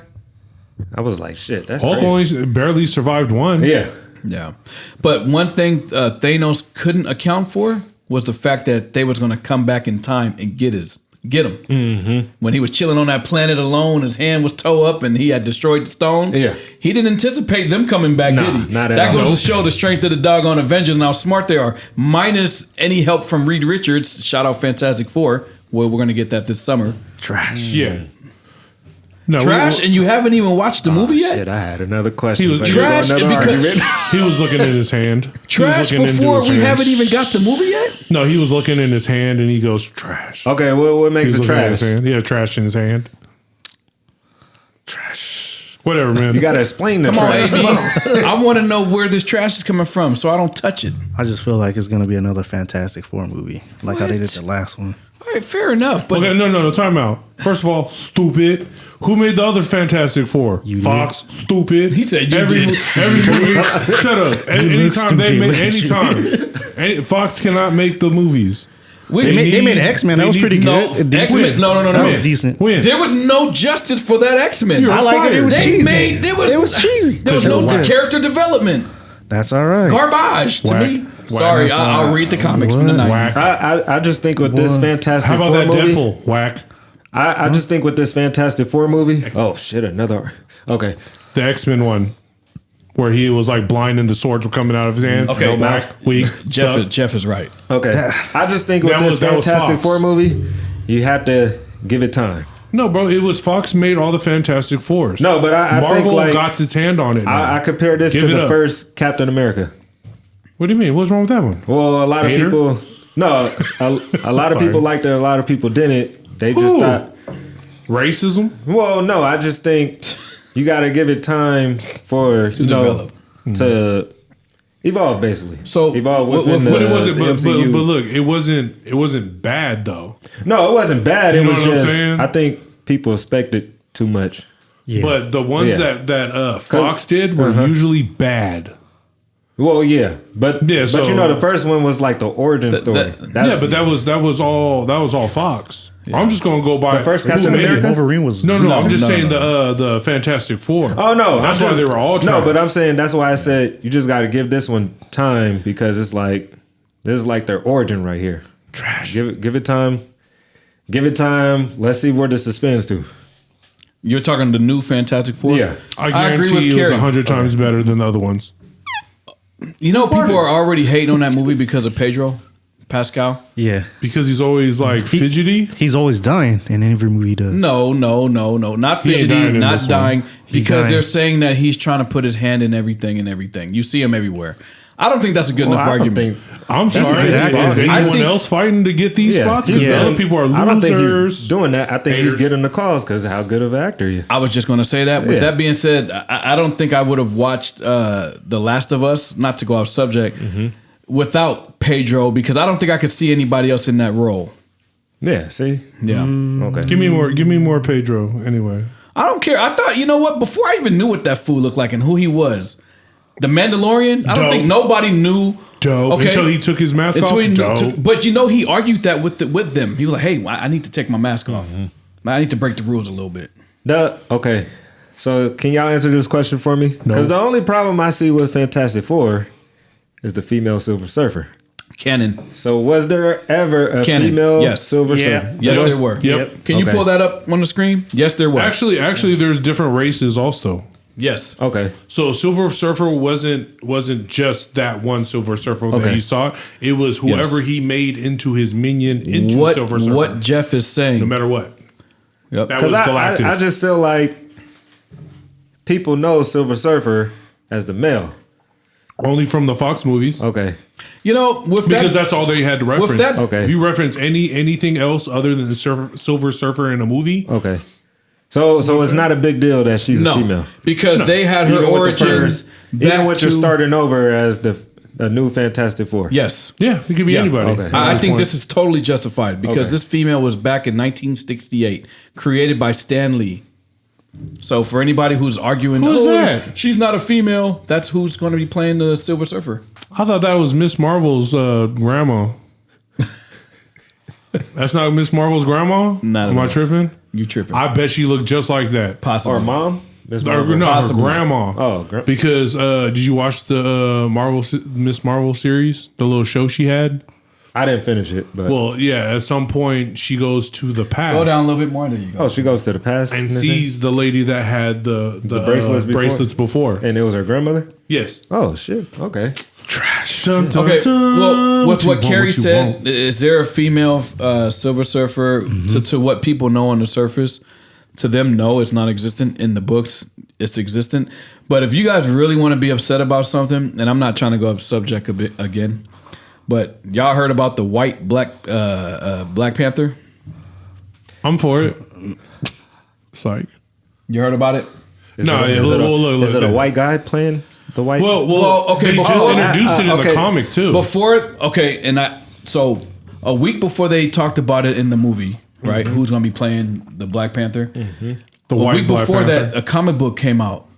I was like, shit, that's Hulk crazy. only barely survived one. Yeah. Yeah. But one thing Thanos couldn't account for was the fact that they was going to come back in time and get him. Mm-hmm. When he was chilling on that planet alone, his hand was toe up and he had destroyed the stone. Yeah. He didn't anticipate them coming back, Nah, did he? not at that all. goes to show the strength of the doggone Avengers and how smart they are. Minus any help from Reed Richards. Shout out Fantastic Four. Well, we're going to get that this summer. Trash. Yeah. No, Trash, and you haven't even watched the movie yet? Shit, I had another question. He was but here trash go another because- argument. he was looking in his hand. He was Trash looking into before his we hand. haven't even got the movie yet? No, he was looking in his hand and he goes, trash. Okay, what makes He's it looking at his trash? hand. He had trash in his hand. Trash. Whatever, man. You gotta explain the Come on, trash. AB. I want to know where this trash is coming from so I don't touch it. I just feel like it's gonna be another Fantastic Four movie, like how they did What? the last one. All right, fair enough. But Okay, no, time out. First of all, stupid. Who made the other Fantastic Four? You Fox, stupid. He said you every, did. Every movie, shut up. Anytime they stupid. make, Look at anytime, Fox cannot make the movies. They made X-Men. That they was pretty need- good. no, X-Men. No. That was decent. When? There was no justice for that X-Men. You're I like it. It was They cheesy. made there was It was cheesy. There was It no was good. character development. That's all right. Garbage to Whack. me. Whack. Sorry, That's all I'll right. read the comics from the What? 90s. Whack. I just think with this Fantastic How about Four that movie, Deadpool? Whack. I just think with this Fantastic Four movie. Oh shit, another. Okay, The X-Men one, where he was like blind and the swords were coming out of his hand. Okay, no now- mouth, weak. Jeff is right. okay. I just think with That this was Fantastic Fox. Four movie, you have to give it time. No, bro, it was Fox made all the Fantastic Fours. No, but I Marvel think like got its hand on it. now. I compare this Give to it the up. first Captain America. What do you mean? What's wrong with that one? Well, a lot of Hater? people. No, a lot of Sorry. people liked it. A lot of people didn't. They just Who? thought. Racism? Well, no, I just think you got to give it time for develop. to evolve, basically. So, evolve what- within what- But the, it wasn't. the But MCU. look, it wasn't bad though. No, it wasn't bad. You It know was what I'm just saying? I think people expected too much. Yeah. But the ones Yeah. that Fox did were usually bad. Well, yeah, but Yeah, but so- you know the first one was like the origin story. That's, Yeah, but that was all Fox. I'm just gonna go by The first who Captain made it. America? Wolverine was No, I'm just no, saying no. the Fantastic Four. Oh no, that's I'm why just- they were all no. trash. But I'm saying that's why I said you just got to give this one time because it's like this is like their origin right here. trash. Give it time. Give it time. Let's see where this expands to. You're talking the new Fantastic Four? Yeah. I agree guarantee with it was Carrie. 100 times better than the other ones. You know, people are already hating on that movie because of Pedro Pascal. Yeah, Because he's always like fidgety. he's always dying in every movie he does. No, not He ain't fidgety, dying in not this one. dying, because dying. they're saying that he's trying to put his hand in everything and everything. You see him everywhere. I don't think that's a good enough I don't argument. think- I'm sorry. a good Is spot. anyone I think- else fighting to get these spots? Because he's the getting- other people are losers. I don't think he's doing that. I think he's Haters. getting the calls because how good of an actor he is. I was just going to say that. With Yeah. that being said, I don't think I would have watched The Last of Us, not to go off subject, without Pedro, because I don't think I could see anybody else in that role. Yeah. See. Yeah. Okay. Give me more Pedro anyway. I don't care. I thought, you know what? Before I even knew what that fool looked like and who he was, the Mandalorian, I don't Dope. think nobody knew. Dope. Okay. Until he took his mask Until off. he knew, Dope. but you know, he argued that with them. He was like, "Hey, I need to take my mask off. I need to break the rules a little bit." Okay. So can y'all answer this question for me? Because the only problem I see with Fantastic Four is the female Silver Surfer. Canon. So was there ever a Canon, female yes. Silver Yeah. Surfer? Yes, Yep. there were. Yep. Can you Okay. pull that up on the screen? Yes, there were. Actually, there's different races also. yes. Okay. So Silver Surfer wasn't just that one Silver Surfer that Okay. he saw. It was whoever Yes. he made into his minion into What Silver Surfer. what Jeff is saying? No matter what. Yep. That was Because Galactus. I just feel like people know Silver Surfer as the male. Only from the Fox movies. Okay. You know, with Because that, that's all they had to reference. that- Okay. If you reference anything else other than the Silver Surfer in a movie, Okay. So it's not a big deal that she's a no, female. because they had her Even with the origins first, even back when you're to starting over as the new Fantastic Four. yes. yeah, it could be Yeah. anybody. Okay. I think this is totally justified because Okay. this female was back in 1968, created by Stan Lee. So for anybody who's arguing, Who's that? She's not a female. That's who's going to be playing the Silver Surfer. I thought that was Miss Marvel's grandma. That's not Miss Marvel's grandma? Not at Am I all. tripping? You tripping? I bet she looked just like that. Possibly. Or mom? Miss Or, Marvel? no, Possibly. her grandma. Oh, because did you watch the Miss Marvel series, the little show she had? I didn't finish it, but Well, yeah. At some point, she goes to the past Go down a little bit more. There you go. oh, she goes to the past and in this sees the lady that had the bracelets before? before. and it was her grandmother. Yes. Oh shit! Okay. Trash. Okay. Well, with what Carrie said, want. is there a female Silver Surfer? To what people know on the surface, to them, no, it's not existent. In the books, it's existent. But if you guys really want to be upset about something, and I'm not trying to go up subject a bit again, but y'all heard about the white Black Panther? I'm for it. It's like, You heard about it? Is No, it, yeah, is it, look, is it a look. white guy playing the white? Well, okay, they just before- introduced it in okay. the comic too. So a week before they talked about it in the movie, right? Who's going to be playing the Black Panther? the A white week Black before Panther. that, a comic book came out,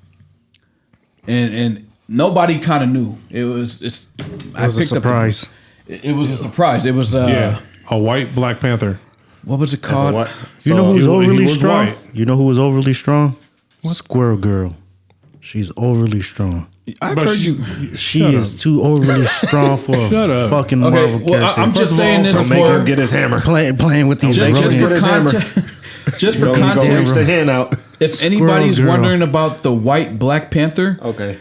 and nobody kind of knew. It was It was a surprise. It was a surprise. It was yeah, a white Black Panther. what was it As a called? what? You know So- who's he overly was strong? white. You know who was overly strong? Squirrel Girl. She's overly strong. I've But heard she- you. She is too overly strong for a Shut up. fucking Okay, Marvel well, character. I'm just of saying all, this to make for him get his hammer. playing with these just Make him for put his hammer. context. Just for He's gonna context, reach the hand out. if anybody's Girl. wondering about the white Black Panther, Okay.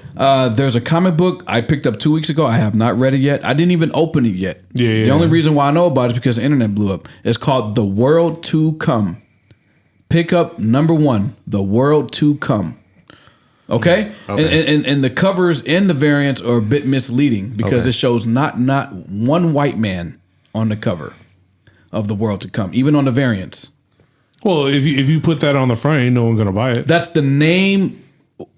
there's a comic book I picked up 2 weeks ago. I have not read it yet. I didn't even open it yet. Yeah, The yeah. only reason why I know about it is because the internet blew up. It's called The World to Come. Pick up number 1, The World to Come. Okay? Okay. And the covers and the variants are a bit misleading because Okay. it shows not one white man on the cover of The World to Come, even on the variants. Well, if you put that on the front, ain't no one gonna buy it. That's the name.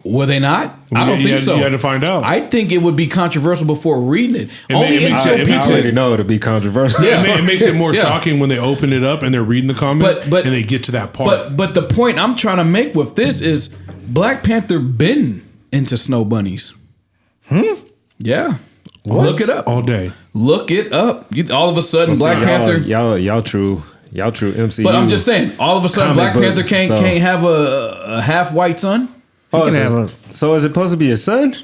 Were they not? I don't You think had- so. you had to find out. I think it would be controversial before reading it. It Only may- it until may- it I makes people. already know it'll be controversial. It makes it more Yeah. shocking when they open it up and they're reading the comic But- and they get to that part. But the point I'm trying to make with this is Black Panther been into snow bunnies. Yeah. Look it up. all day. Look it up. All of a sudden, Black Panther. Y'all true MCU. But I'm just saying, all of a sudden, comic Black book, Panther can't so- have a half white son. Oh, can so, have so is it supposed to be a son?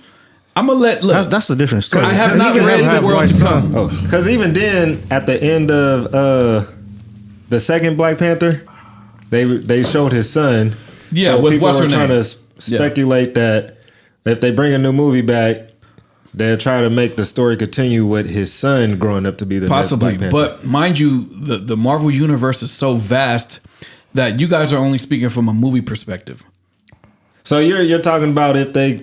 I'm gonna look. That's a different story. I have 'cause not he can read have The World white to son. Come. Oh, because even then, at the end of the second Black Panther, they showed his son. Yeah, so with people what's were her trying name? to speculate that if they bring a new movie back, they'll try to make the story continue with his son growing up to be the Possibly, next Black Panther. but mind you, the Marvel universe is so vast that you guys are only speaking from a movie perspective. So you're talking about if they,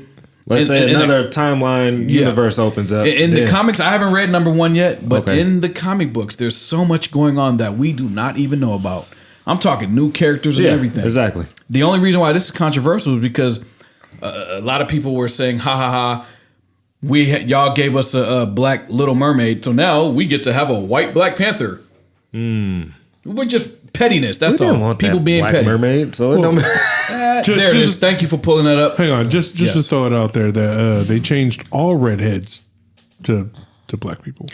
let's say in another timeline Yeah. universe opens up. In the then- comics, I haven't read number 1 yet, but Okay. in the comic books, there's so much going on that we do not even know about. I'm talking new characters and yeah, everything. exactly. The only reason why this is controversial is because a lot of people were saying, "Ha ha ha." Y'all gave us a black Little Mermaid, so now we get to have a white Black Panther. We're just pettiness. That's We all. didn't want People that being Black petty. Mermaid, so it don't matter. There it is. Thank you for pulling that up. Hang on, just to Yes. throw it out there that they changed all redheads to black people.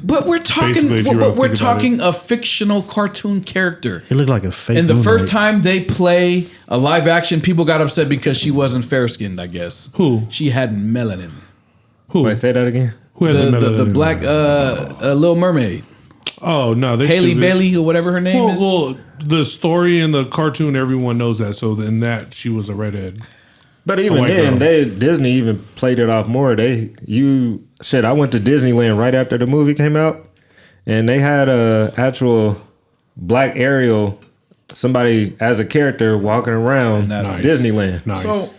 But we're talking. Basically, if you We're, really we're think about talking a fictional cartoon character. He looked like a fake. And the Moon first Knight. time they play a live action, people got upset because she wasn't fair skinned. I guess Who? she had melanin. Who? Wait, say that again. Who had the The black Little Mermaid, Oh no, they Haley stupid. Bailey or whatever her name is. Well, the story in the cartoon, everyone knows that. So in that, she was a redhead. But even white then, girl. Disney even played it off more. I went to Disneyland right after the movie came out, and they had a actual black Ariel, somebody as a character walking around Nice. Disneyland. Nice. So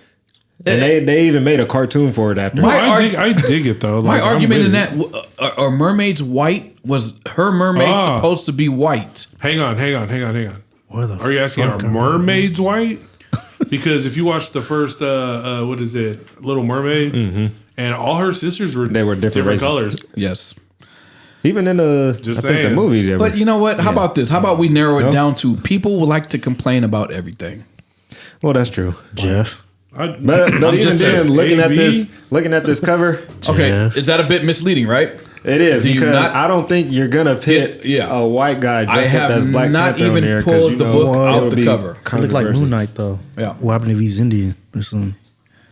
And they even made a cartoon for it after. My I dig it though. my Like, I'm argument in with that it. are mermaids white? Was her mermaid supposed to be white? Hang on. Where the Are you asking fuck are are mermaids white? Because if you watch the first, what is it, Little Mermaid, and all her sisters were They were different races. colors. Yes. Even in the Just I think the saying. movie, they But were, you know what? How about this? How about we narrow it No. down to people would like to complain about everything. well, that's true. Jeff? But even just then, saying, looking at this cover, Okay, Jeff. is that a bit misleading, right? it is Do you because not- I don't think you're gonna pit Yeah. a white guy I dressed up have as Black not Panther on even there, 'cause pulled you the know book it out would the be cover. He look like controversy. Moon Knight, though. Yeah. What happened if he's Indian or something?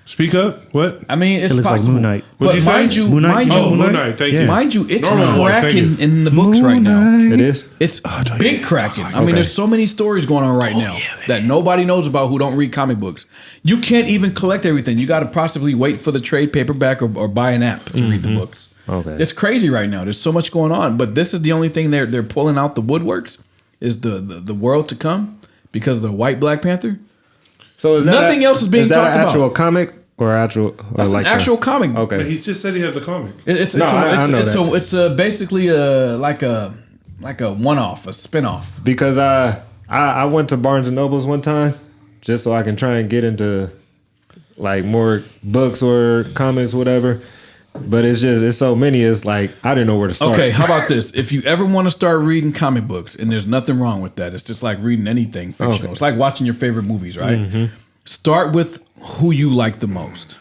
Speak up. What? I mean, it's It looks like possible. Moon Knight. What'd But you say? mind you, Moon Knight? mind Oh, you, Moon Knight. Thank Yeah. you. mind you, it's Normal voice, thank cracking you. in the books right now. It is. It's big cracking. I mean, there's so many stories going on right now that nobody knows about who don't read comic books. You can't even collect everything. You got to possibly wait for the trade paperback or buy an app to read the books. Okay. It's crazy right now. There's so much going on, but this is the only thing they're pulling out the woodworks is the world to come because of the white Black Panther. So is that Nothing else is being is that talked an about. actual comic or actual? That's like an actual comic. But Okay. he just said he had the comic. It's No, I know it's basically like a one-off, a spin-off. Because I went to Barnes and Nobles one time just so I can try and get into like more books or comics, whatever. But it's so many. It's like I didn't know where to start. Okay, how about this? If you ever want to start reading comic books, and there's nothing wrong with that, it's just like reading anything fictional. Okay. It's like watching your favorite movies, right? Start with who you like the most.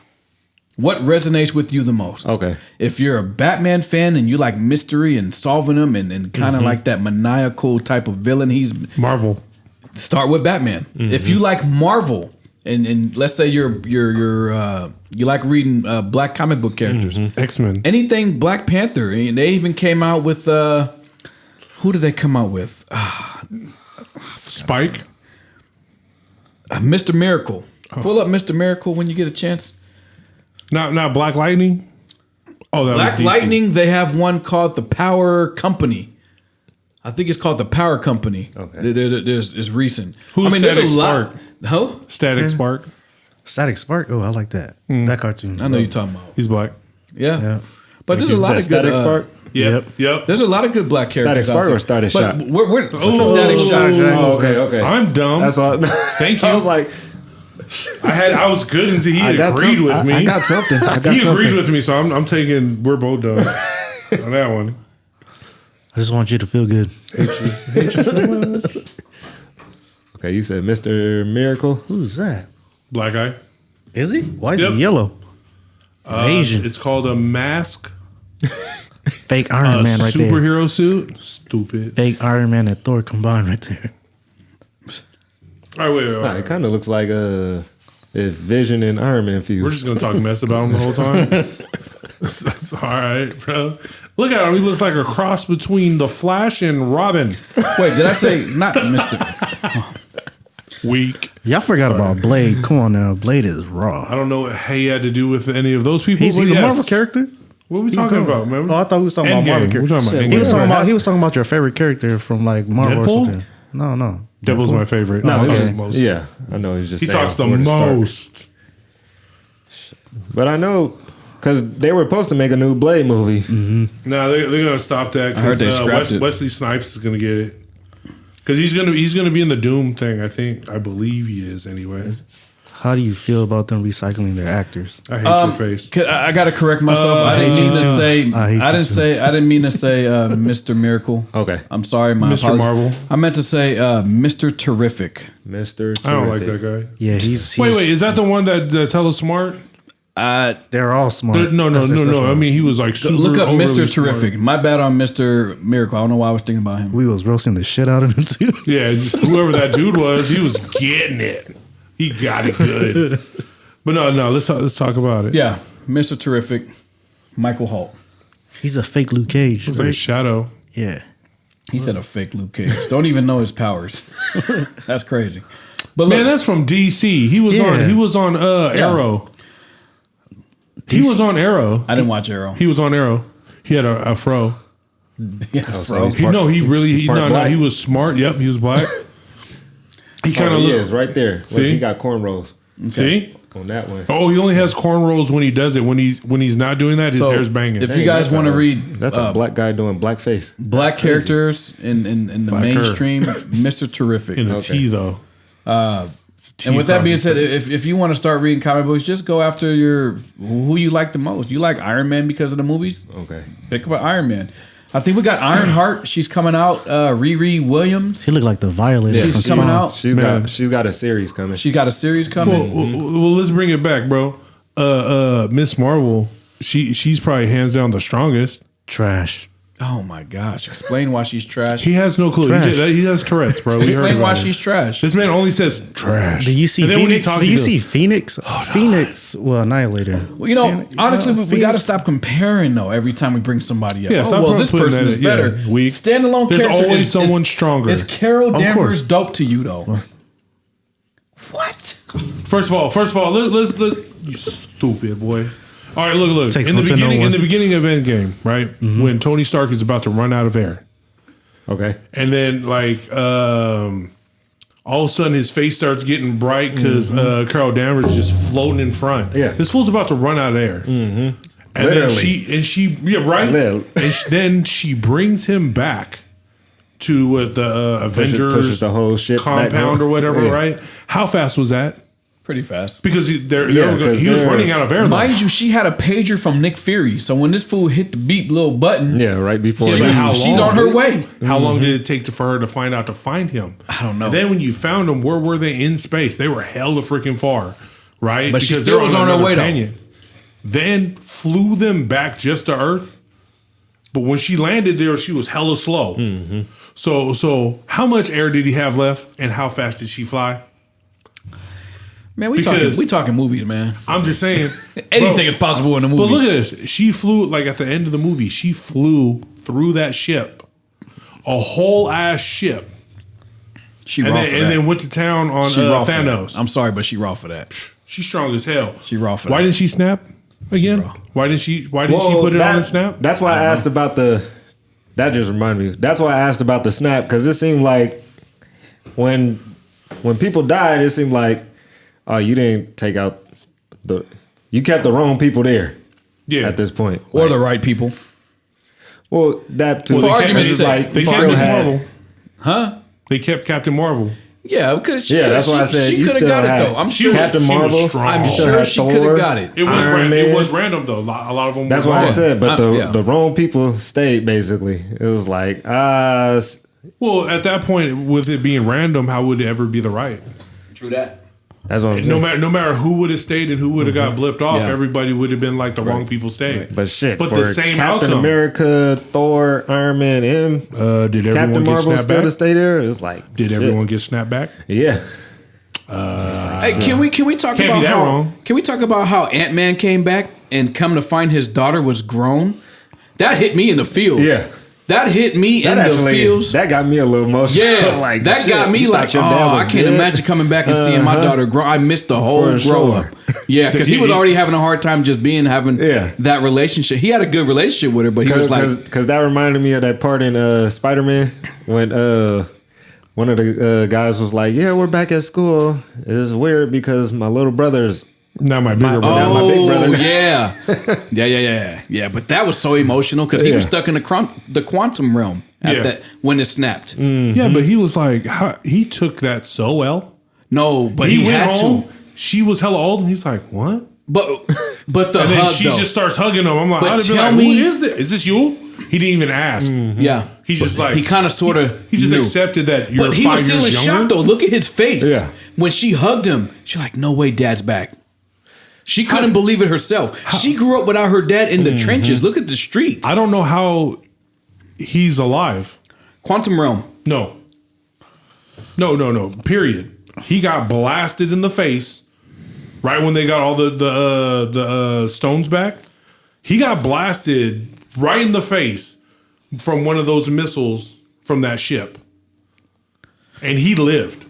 What resonates with you the most? Okay. If you're a Batman fan and you like mystery and solving them and kind of like that maniacal type of villain, Marvel. start with Batman. If you like Marvel and let's say you like reading black comic book characters, X-Men. anything Black Panther, and they even came out with who did they come out with? Spike. Mr. Miracle. Pull up Mr. Miracle when you get a chance. Not Black Lightning. Oh, that Black was DC. Lightning, they have one called the Power Company. I think it's called the Power Company. Okay. It's recent. Who's Static Spark? Huh? Static Spark. Static Spark? Oh, I like that. That cartoon. I know you're talking about. He's black. Yeah. Yeah. But there's a lot of good Static Spark. Yep. There's a lot of good black characters. Spark out there. or Static But Shock? We're Oh, Static Shock. Oh, okay. I'm dumb. That's all. Thank I you. was like, I was good until he agreed with me. I got something. I got He something. agreed with me, so I'm taking. We're both done on that one. I just want you to feel good. Okay, you said Mr. Miracle. Who's that? Black guy. Is he? Why is Yep. he yellow? Asian. It's called a mask. Fake Iron Man right there. Superhero suit. Stupid. Fake Iron Man and Thor combined right there. All right, wait. Nah, it kind of looks like if Vision and Iron Man fused. We're just gonna talk mess about him the whole time. That's all right, bro. Look at him. He looks like a cross between the Flash and Robin. Wait, did I say not Mr. Weak. Y'all forgot about Blade. Come on now. Blade is raw. I don't know what he had to do with any of those people. He's but a yes. Marvel character. What are we talking about, man? Oh, I thought we was talking about Endgame. Marvel We're characters. talking about He was Endgame. talking about your favorite character from like Marvel Deadpool? or something. No. Devil's my favorite. No, He he's talks just- the most. yeah, I know. He's just He saying talks the where to start. most. But I know because they were supposed to make a new Blade movie. No, they're gonna stop that. I heard they Because scrapped it. Wesley Snipes is gonna get it. Because he's gonna be in the Doom thing. I believe he is. Anyways, How do you feel about them recycling their actors? I hate your face. I got to correct myself. I didn't hate mean you to too. say. I hate you I didn't too. say. I didn't mean to say Mr. Miracle. Okay, I'm sorry, my Mr. apologies. Marvel. I meant to say Mr. Terrific. Mr. I don't like Terrific. that guy. Yeah, he's Wait, is that the one that's hella smart? they're all smart. No. That's their special I one. mean, he was like super. Look up overly Mr. smart. Terrific. My bad on Mr. Miracle. I don't know why I was thinking about him. We was roasting the shit out of him too. Yeah, whoever that dude was, he was getting it. He got it good. But no. Let's talk about it. Yeah, Mr. Terrific. Michael Holt. He's a fake Luke Cage. It's like a Right? shadow. Yeah. He said a fake Luke Cage. Don't even know his powers. That's crazy. But look, Man, that's from DC. He was Yeah. on Arrow. He was on Arrow. I didn't watch Arrow. He was on Arrow. He had a fro. Yeah, so bro. he's He part black. he was smart. Yep, he was black. He kind of He looked. is right there. Look, See? he got cornrows See? on that one. Oh, he only has cornrows when he does it. When he's not doing that, his So, hair's banging. if you guys want to read That's a black guy doing blackface. black characters in the Blacker. mainstream, Mr. Terrific. in a T though. It's a T And with that being across said, his face. if you want to start reading comic books, just go after who you like the most. You like Iron Man because of the movies? Okay. Pick up Iron Man. I think we got Ironheart. She's coming out. Riri Williams. He looked like the Violet. She's from coming Spawn. out. She's got a series coming. She's got a series coming. well, let's bring it back, bro. Miss Marvel, she's probably hands down the strongest. Trash. Oh my gosh! Explain why she's trash. He has no clue. Trash. He has Tourette's, bro. We heard Explain why about it. she's trash. This man only says trash. Do you see And then when he Phoenix? talks, Do he you goes, see Phoenix? Phoenix. Well, Annihilator. Well, you know, honestly, we got to Phoenix. stop comparing though. Every time we bring somebody up, Yeah, stop well, this putting person that- is better. yeah, weak. Standalone There's character always is someone is- stronger. Is Carol Of Danvers course. dope to you though? What? First of all, let's you stupid boy. All right, look. Takes In the one to know beginning, one. in the beginning of Endgame, right when Tony Stark is about to run out of air, Okay. and then like all of a sudden his face starts getting bright because Carol Danvers is just floating in front. Yeah. This fool's about to run out of air. And Literally. then she right. Literally. And then she brings him back to the Avengers pushes the whole shit back compound home. or whatever. Yeah. Right? How fast was that? Pretty fast. Because he Yeah, 'cause was they're- running out of air. though. Mind you, she had a pager from Nick Fury. So when this fool hit the beep little button, Yeah, right before she- but that. how she's long? on her way. How long did it take for her to find him? I don't know. And then when you found them, where were they in space? They were hella freaking far, right? But she Because still they're was on her another way, though. canyon. Then flew them back just to Earth. But when she landed there, she was hella slow. Mm-hmm. So how much air did he have left, and how fast did she fly? Man, we Because- talking movies, man. I'm just saying, Anything bro, is possible in a movie. But look at this. She flew, like at the end of the movie, she flew through that ship, a whole ass ship, she and raw then, for and that. then went to town on She raw for that. Thanos. I'm sorry, but she raw for that. She's strong as hell. She raw for Why that. didn't she snap again? raw. Why didn't she put it on the snap? That's why I asked about the. That just reminded me. That's why I asked about the snap because it seemed like when people died, it seemed like oh, you didn't take out you kept the wrong people there. Yeah. At this point, Or Like, the right people. well, that too. Well, they Because kept- argument's it's sake, They you kept still Miss had- Marvel. Huh? They kept Captain Marvel. Yeah, because she Yeah, that's why I said she you could have still got had it though. I'm She sure. was- Captain she was Marvel. strong. I'm You still sure had she could have Thor. got it. It was Iron it Man. was random though. A lot of them. That's were why I wrong. said, but yeah. the wrong people stayed. Basically, it was like Well, at that point, with it being random, how would it ever be the right? True that. that's what I'm No saying. matter who would have stayed and who would have got blipped off, Yeah. everybody would have been like the wrong people stayed. But shit, But for the same Captain outcome. America, Thor, Iron Man, and Did everyone Captain get Marvel snapped still back? to stay there. It's like Did shit. everyone get snapped back? Yeah, Hey, can we talk Can't about be that how wrong. can we talk about how Ant-Man came back and come to find his daughter was grown? That hit me in the feels. Yeah. That hit me that in the actually feels. that got me a little emotional. Yeah, like that shit, got me you like, thought your oh, dad was I can't dead? imagine coming back and seeing my daughter grow. I missed the whole For grow sure. up. Yeah, because he was already having a hard time just having Yeah. that relationship. He had a good relationship with her, but he was like, Because that reminded me of that part in Spider-Man when one of the guys was like, "Yeah, we're back at school. It's weird because my little brother's Not my bigger brother. now my big brother." yeah. But that was so emotional because he was Yeah. stuck in the quantum realm at Yeah. that when it snapped. Yeah, but he was like, he took that so well. No, but He he went had home. to. She was hella old, and he's like, "What?" But the And then hug she though. just starts hugging him. I'm like, But I'd have been tell like, me- "Who is this? Is this you?" He didn't even ask. yeah. He's just like he kind of sort of He just accepted that you're But he 5 was still in years shock younger. though. Look at his face. Yeah. When she hugged him, she's like, "No way, Dad's back." She couldn't believe it herself. She grew up without her dad in the trenches. Look at the streets. I don't know how he's alive. Quantum realm. No. Period. He got blasted in the face right when they got all the stones back. He got blasted right in the face from one of those missiles from that ship. And he lived.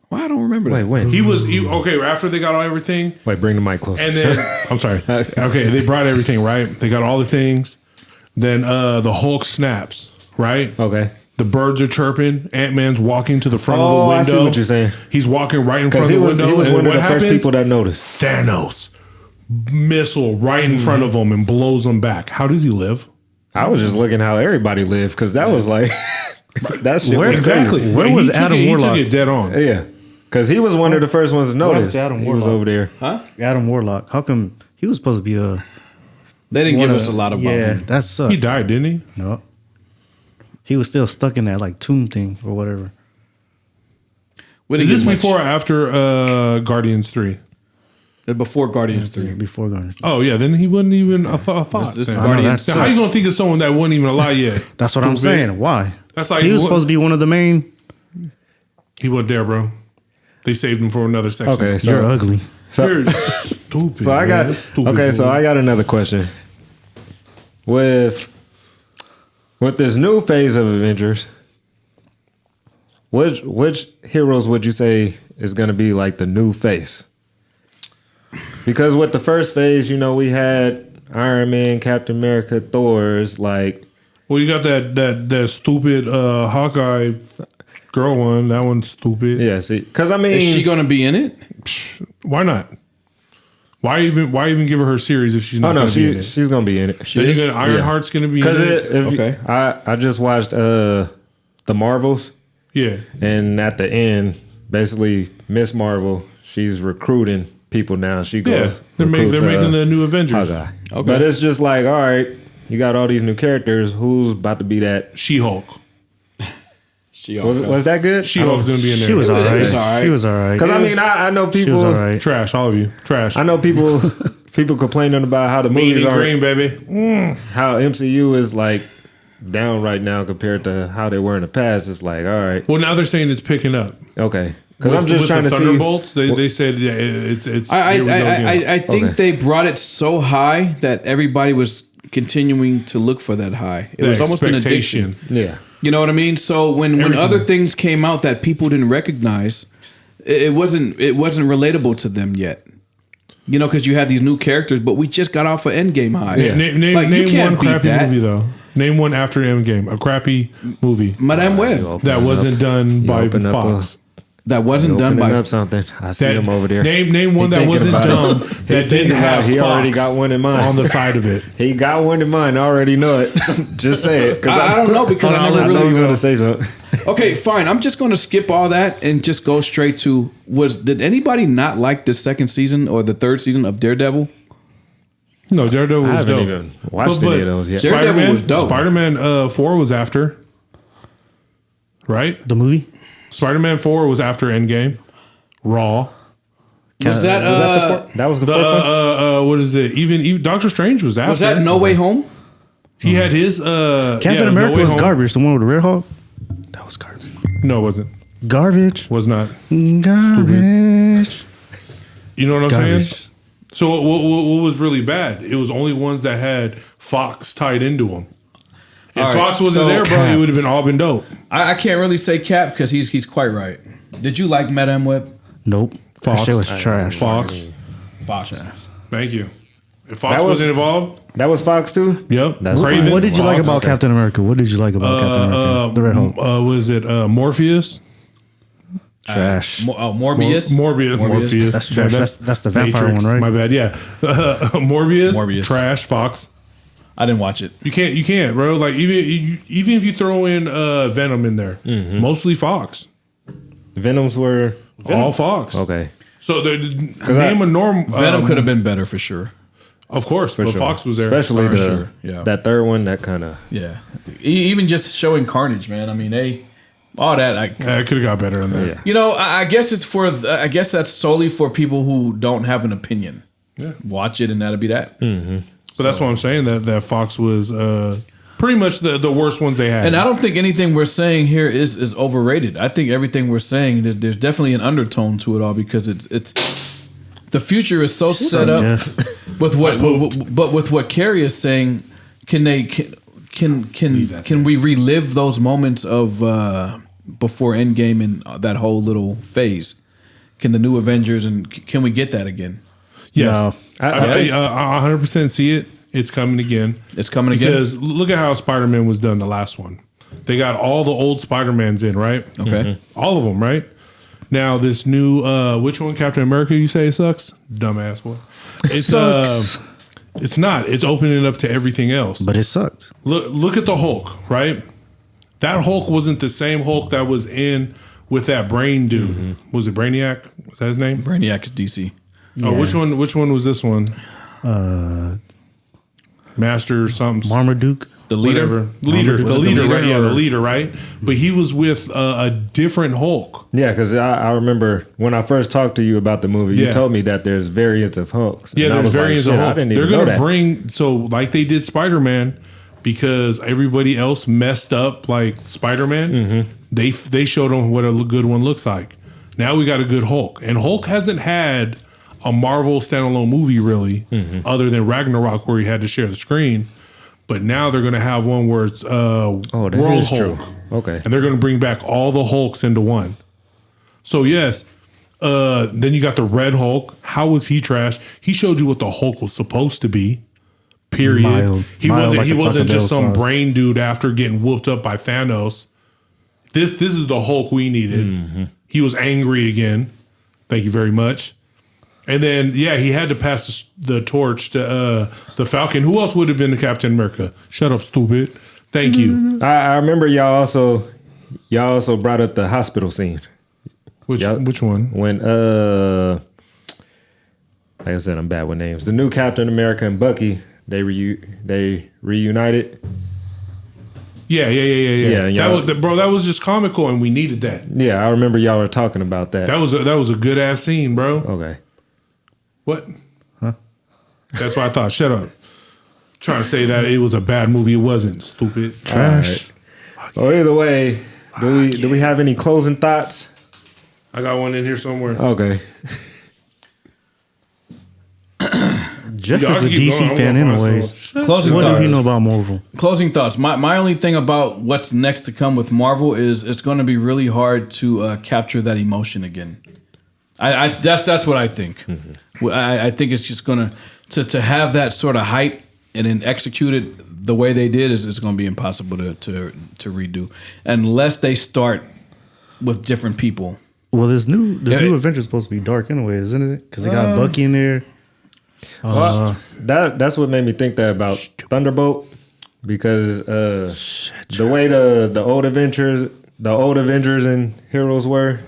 Well, I don't remember Wait, that. when? Okay, after they got all everything, Wait, bring the mic closer. and then I'm sorry. Okay, they brought everything, right? They got all the things. Then the Hulk snaps, right? Okay. The birds are chirping. Ant-Man's walking to the front of the window. I see what you're saying. He's walking right in Because front of the window. he was and one of what the first happens? people that noticed. Thanos missile right in front of him and blows him back. How does he live? I was just looking how everybody lived because that was like that shit was Exactly. crazy. Where He was took Adam it, Warlock? He took it dead on. Yeah, because he was one of the first ones to notice. Adam He was Warlock? over there. Adam Warlock. How come he was supposed to be a? They didn't give one us a lot about Yeah, him. that sucked. He died, didn't he? No, he was still stuck in that like tomb thing or whatever. We Is didn't this get much. before or after Guardians 3? Before Guardians 3. Before Guardians. Oh, yeah. Then he wasn't even a thought. This is then. Guardians. Now, how you going to think of someone that wasn't even alive yet? That's what I'm Stupid. saying. Why? That's like he was what- supposed to be one of the main. He wasn't there, bro. They saved him for another section. Okay, so You're ugly. You're stupid. So I got man. Stupid okay. So boy. I got another question. With this new phase of Avengers, which heroes would you say is going to be like the new face? Because with the first phase, you know, we had Iron Man, Captain America, Thor's like. Well, you got that stupid Hawkeye girl one. That one's stupid. Yeah, see, because I mean, Is she going to be in it? Why not? Why even give her series if she's oh not no, going to be in it? she's going to be in it. Then you got Ironheart's going to be in Because it. Okay. I just watched the Marvels. Yeah. And at the end, basically, Miss Marvel, she's recruiting people now. She Yeah. goes. They're making the new Avengers. Hawkeye. Okay. But it's just like, all right, you got all these new characters. Who's about to be that? She-Hulk. Was that good? She-Hulk's going to be in there. She was all right. was all right. She was all right. Because I mean, I know She was people. all right. Trash, all of you. Trash. I know people. People complaining about how the movies Mean are. green, baby. How MCU is like down right now compared to how they were in the past. It's like, all right, Well, now they're saying it's picking up. okay. Because I'm With- just with trying the to see. Thunderbolts, they said yeah, it's. I here we go again. I think Okay. they brought it so high that everybody was continuing to look for that high. It The was almost an expectation. addiction. Yeah. You know what I mean? So when Everything. other things came out that people didn't recognize, it wasn't relatable to them yet. You know, because you had these new characters, but we just got off of Endgame high. Yeah. Name Like, you can't one beat crappy that. movie though. Name one after Endgame, a crappy movie Madame Web. that wasn't done by open up Fox. That wasn't done Opening by. up something. I see That- him over there. Name one He that thinking wasn't about done it. that He didn't thinking about have it. He Fox already got one in mind. on the side of it. He got one in mind. I already know it. Just say it. 'Cause I don't know because I I never know really. you're going to say something. Okay, fine. I'm just going to skip all that and just go straight to did anybody not like the second season or the third season of Daredevil? No, Daredevil I was haven't dope. even watched any of those yet. Daredevil Spider-Man was dope. Spider-Man 4 was after, right? The movie. Spider-Man 4 was after Endgame. Raw. Was that That was the The fourth one? what is it? Even Doctor Strange was after. was that No Way Home? He had his Captain No America Way was Home. garbage. The one with the Red Hulk. That was garbage. No, it wasn't. Garbage. Was not. Garbage. You know what I'm Garbage. saying? So what was really bad? It was only ones that had Fox tied into them. If All right, Fox wasn't so there, bro, it would have been all been dope. I can't really say Cap because he's quite right. Did you like Madame Web? Nope. Fox. That shit was trash. Fox. Fox. Thank you. If Fox That was- wasn't involved, That was Fox too? yep. That's Craven, What did you like Fox. about Captain America? What did you like about Captain America? The Red Hulk. Was it Morpheus? Trash. Morbius. Morpheus. That's trash. That's the vampire one, right? My bad. Yeah. Morbius. Morbius. Trash. Fox. I didn't watch it. You can't, bro. Like even if you throw in Venom in there, mostly Fox. Venoms were All Fox. okay. So the name a norm. Venom could have been better for sure. Of course, but Sure. Fox was there. Especially For the sure, yeah. that third one. That kind of Yeah. Even just showing Carnage, man. I mean, all that. I could have got better in there. yeah. You know, I guess it's for. I guess that's solely for people who don't have an opinion. Yeah. Watch it, and that'll be that. But that's what I'm saying. That Fox was pretty much the worst ones they had. And I don't think anything we're saying here is overrated. I think everything we're saying there's definitely an undertone to it all because it's the future is so set up. Jeff. With what, but with what Carrie is saying, can we relive those moments of before Endgame and that whole little phase? Can the new Avengers and can we get that again? Yes, No. I 100% see it. It's coming again. It's coming again? Because look at how Spider-Man was done the last one. They got all the old Spider-Mans in, right? Okay. All of them, right? Now this new, which one, Captain America? You say it sucks, dumbass boy. It sucks. It's not. It's opening it up to everything else. But it sucked. Look at the Hulk, right? That Hulk wasn't the same Hulk that was in with that Brain dude. Was it Brainiac? Was that his name? Brainiac is DC. Oh, which one was this one? Master something. Marmaduke. The leader? Whatever. Leader, Was it the leader, right? Yeah, or- the leader, right? But he was with a different Hulk. Yeah, because I remember when I first talked to you about the movie, you Yeah. told me that there's variants of Hulks. Yeah, And I there's was like, variants shit, of I Hulk. didn't They're even know gonna that. bring like they did Spider-Man because everybody else messed up like Spider-Man. Mm-hmm. They showed them what a good one looks like. Now we got a good Hulk, and Hulk hasn't had a Marvel standalone movie really, Mm-hmm. other than Ragnarok where he had to share the screen. But now they're gonna have one where it's that World is true. Hulk. Okay. And they're gonna bring back all the Hulks into one. So yes. Then you got the Red Hulk. How was he trash? He showed you what the Hulk was supposed to be. Period. Mild he like a wasn't Taco just Bell some sauce. brain dude after getting whooped up by Thanos. This is the Hulk we needed. He was angry again. Thank you very much. And then he had to pass the torch to the Falcon. Who else would have been the Captain America? Shut up, stupid. Thank you. I remember y'all also brought up the hospital scene Which one? when like I said, I'm bad with names. The new Captain America and Bucky, they reunited. Yeah. Yeah, y'all- That was just comical, and we needed that. Yeah, I remember y'all were talking about that. That was a good ass scene, bro. Okay. What? Huh? That's what I thought. Shut up. Trying to say that it was a bad movie. It wasn't. Stupid. Trash. Well, either way, do we have any closing thoughts? I got one in here somewhere. Okay. Jeff Y'all is a keep DC going. I'm fan gonna find anyways. some. Closing What do thoughts. you know about Marvel? Closing thoughts. My only thing about what's next to come with Marvel is it's going to be really hard to capture that emotion again. That's what I think. I think it's just going to have that sort of hype and then execute it the way they did is going to be impossible to redo unless they start with different people. Well, this new Avengers supposed to be dark anyway, isn't it? Because they got Bucky in there. Well, that's what made me think that about Thunderbolt because the way the old Avengers and heroes were,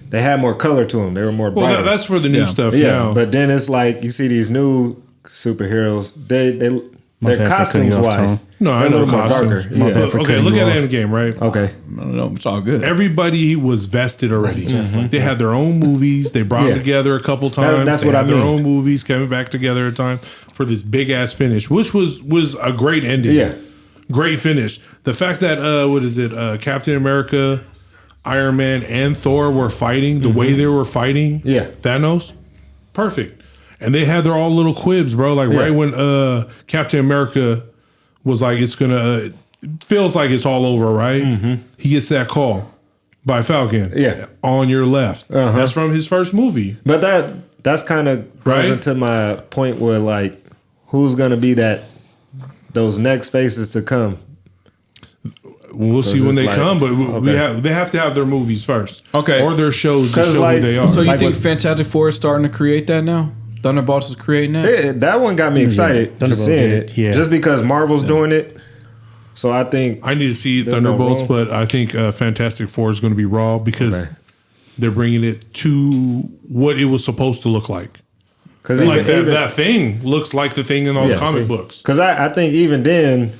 they had more color to them. They were more bright. Well, that's for the new stuff yeah, now. but then it's like you see these new superheroes. Their bad for cutting costumes you off, wise, Tom. No, I they're a know little more costumes. darker. My Yeah. bad for Okay, cutting look you at off. Endgame, right? Okay. No, it's all good. Everybody was vested already. They had their own movies. They brought them Yeah. together a couple times. that's they what had I their mean. own movies coming back together a time for this big ass finish, which was a great ending. Yeah. Great finish. The fact that Captain America, Iron Man, and Thor were fighting the way they were fighting Yeah. Thanos, perfect. And they had their all little quibs, bro. Like right when Captain America was like, it's gonna feels like it's all over, right? He gets that call by Falcon. Yeah. On your left. That's from his first movie. But that's kind of goes Right? into my point where like who's gonna be those next faces to come. We'll see when it's they like- come, but okay. they have to have their movies first. Okay. Or their shows to 'Cause, show like- who they are. So you Like think what- Fantastic Four is starting to create that now? Thunderbolts is creating that? That one got me excited just Thunderbolt seeing did, it. yeah. Just because Marvel's doing it. So I think I need to see There's Thunderbolts, no but I think Fantastic Four is going to be raw because Okay. they're bringing it to what it was supposed to look like. because Like that thing looks like the thing in all the comic books. Because I think even then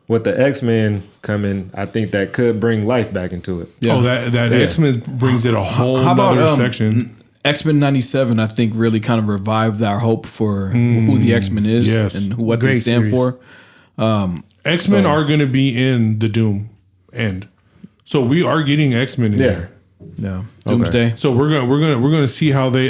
with the X-Men coming, I think that could bring life back into it. Yeah. Oh, that X-Men brings it a whole How about nother section. X-Men 97, I think, really kind of revived our hope for who the X-Men is yes. and what they Great stand series. for. X-Men are going to be in the Doom end. So we are getting X-Men in Yeah. there. Yeah. Doomsday. So we're gonna see how they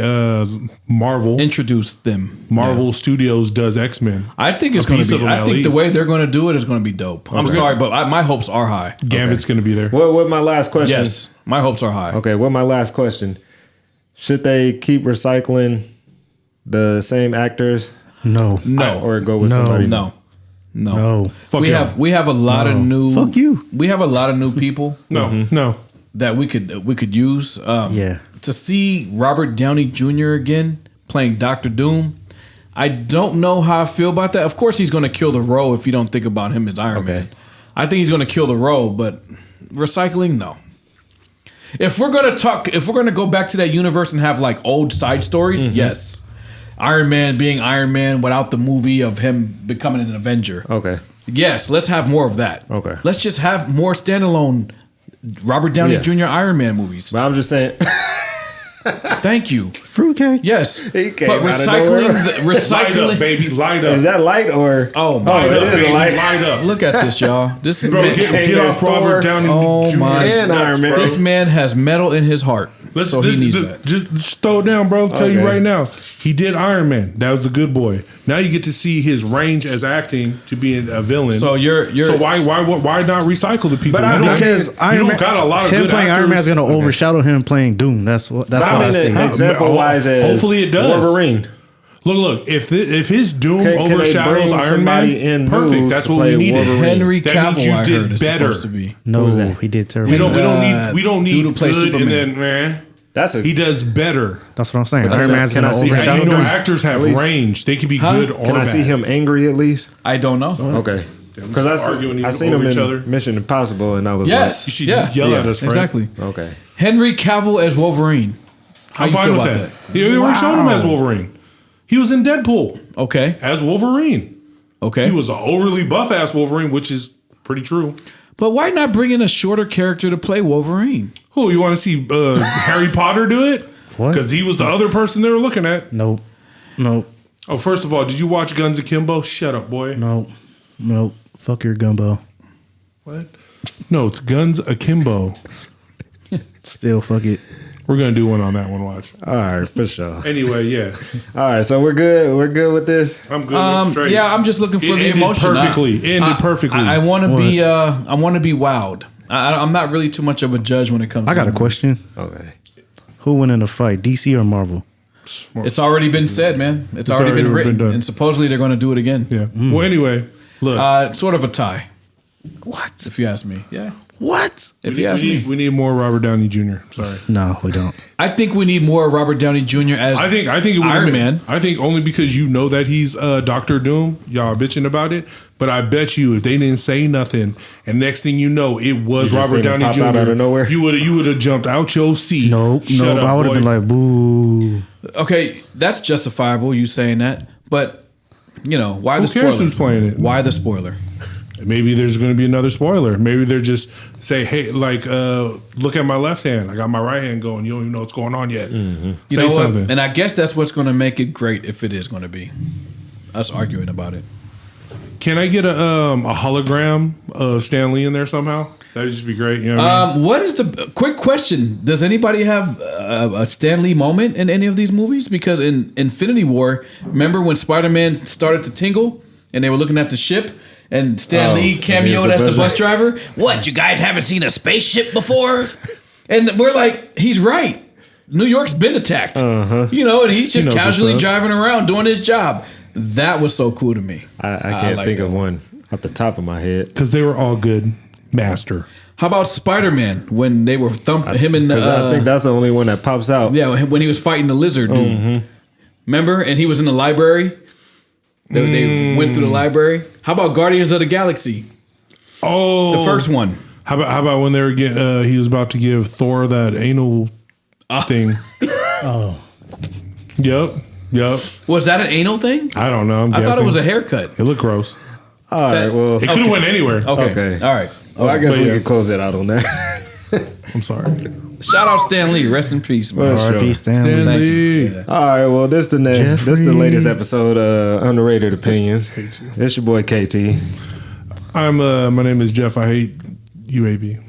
Marvel Introduce them. Studios does X-Men. I think it's A going piece to of be. them I at think the least. way they're going to do it is going to be dope. I'm sorry, but my hopes are high. Gambit's gonna be there. What my last question? Yes, my hopes are high. Okay, what my last question? Should they keep recycling the same actors No. No, or go with No. somebody? no. No. Fuck we yeah. have a lot of new. Fuck you. We have a lot of new people No. that we could use. Yeah. To see Robert Downey Jr. again playing Doctor Doom, I don't know how I feel about that. Of course, he's going to kill the role if you don't think about him as Iron Man. I think he's going to kill the role, but recycling, no. If we're going to go back to that universe and have like old side stories, yes. Iron Man being Iron Man without the movie of him becoming an Avenger. Okay. Yes, let's have more of that. Okay. Let's just have more standalone Robert Downey Yeah. Jr. Iron Man movies. But I'm just saying. Thank you. Fruitcake. Yes. He came But out of recycling nowhere. Light up, recycling baby. Light up. Is that light or? Oh my Light it up, is a baby. light. Light up. Look at this, y'all. This Bro, man, get off Thor. Robert Downey Oh Jr. my- And Iron Man. this man has metal in his heart. So he needs that. Just throw it down, bro. I'll tell you Okay. right now. He did Iron Man. That was the good boy. Now you get to see his range as acting to being a villain. So you're So why not recycle the people? But I You don't- because you Iron don't Man, got a lot of him good playing actors. Iron Man is going to overshadow him playing Doom. That's what I I mean, see. example wise, as Hopefully it does. Wolverine. Look. If his Doom Can they overshadows bring Iron somebody Man, in perfect. new That's to what play we needed. Wolverine? Henry That means Cavill. you I did heard is better. supposed to be. No, was that? he did terrible. We don't Dude who need plays good Superman. and then man. That's a. He does better. That's what I'm saying. But Iron Man's can going I to see how overshadow You know, Doom. actors have least- range. They can be Huh? good or Can I bad. see him angry at least? I don't know. Okay. Because arguing I seen him over each in other. Mission Impossible, and I was Yes. You should Yeah. yell at us, friend. Exactly. like, okay. Henry Cavill as Wolverine. How I'm you fine feel with about that. They already showed him as Wolverine. He was in Deadpool Okay. as Wolverine. Okay. He was an overly buff ass Wolverine, which is pretty true. But why not bring in a shorter character to play Wolverine? Who you want to see Harry Potter do it? What? Because he was the other person they were looking at. Nope. Nope. Oh, first of all, did you watch Guns Akimbo? Shut up, boy. Nope. Nope. Fuck your gumbo. What? No, it's Guns Akimbo. Still fuck it. We're gonna do one on that one. Watch. All right, for sure. Anyway, yeah, All right, so we're good. We're good with this. I'm good. I'm straight. Yeah, I'm just looking for It the ended emotion. perfectly. It ended perfectly. I want to be. I want to be wowed. I'm not really too much of a judge when it comes. I to got a question. Okay. Who win in the fight, DC or Marvel? It's already been said, man. It's already been already written, been done. and supposedly they're going to do it again. Yeah. Well, anyway, look. It's sort of a tie, What? if you ask me. Yeah, What? if you ask me, we need more Robert Downey Jr. Sorry. No, we don't. I think we need more Robert Downey Jr. as I think it would Iron Man. I think only because you know that he's Doctor Doom, y'all bitching about it. But I bet you if they didn't say nothing, and next thing you know, it was You just Robert seen him Downey pop Jr. out of nowhere? You would have jumped out your seat. Nope. Shut Nope. up, I would have boy. been like, boo. Okay, that's justifiable. You saying that, but you know why the Who cares spoiler? who's playing it? Why the spoiler? Maybe there's going to be another spoiler. Maybe they're just say, hey, like, look at my left hand. I got my right hand going. You don't even know what's going on yet. You Say know something. what? And I guess that's what's going to make it great if it is going to be us arguing about it. Can I get a hologram of Stan Lee in there somehow? That'd just be great. You know what I mean? What is the quick question? Does anybody have a Stan Lee moment in any of these movies? Because in Infinity War, remember when Spider-Man started to tingle and they were looking at the ship and Stan Lee cameoed as the bus driver? What, you guys haven't seen a spaceship before? And we're like, he's right. New York's been attacked. You know, and he's just knows what's casually up. driving around doing his job. That was so cool to me. I can't like think that of one off the top of my head. Because they were all good. Master. How about Spider-Man when they were thumping him in the... Because I think that's the only one that pops out. Yeah, when he was fighting the lizard dude. Remember? And he was in the library. They went through the library. How about Guardians of the Galaxy? Oh, The first one. How about when they were getting? He was about to give Thor that anal thing. Oh. Yep. Was that an anal thing? I don't know. I'm I guessing. thought it was a haircut. It looked gross. All right, well, It could have went anywhere. Okay. Okay. All right. well, I guess but we yeah. can close it out on that. I'm sorry. Shout out Stan Lee. Rest in peace, man. Well, R.I.P. Stanley. Thank you. Lee. Yeah. All right, well, this the Jeffrey. latest episode of Underrated Opinions. It's your boy KT. I'm. My name is Jeff. I hate UAB.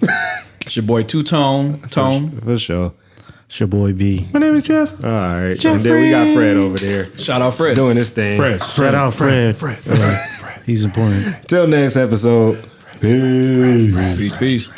It's your boy Two Tone. For sure. It's your boy B. My name is Jeff. All right. And then we got Fred over there Shout out Fred. doing his thing. Shout out Fred. Fred. He's important. Till next episode. Peace. Peace.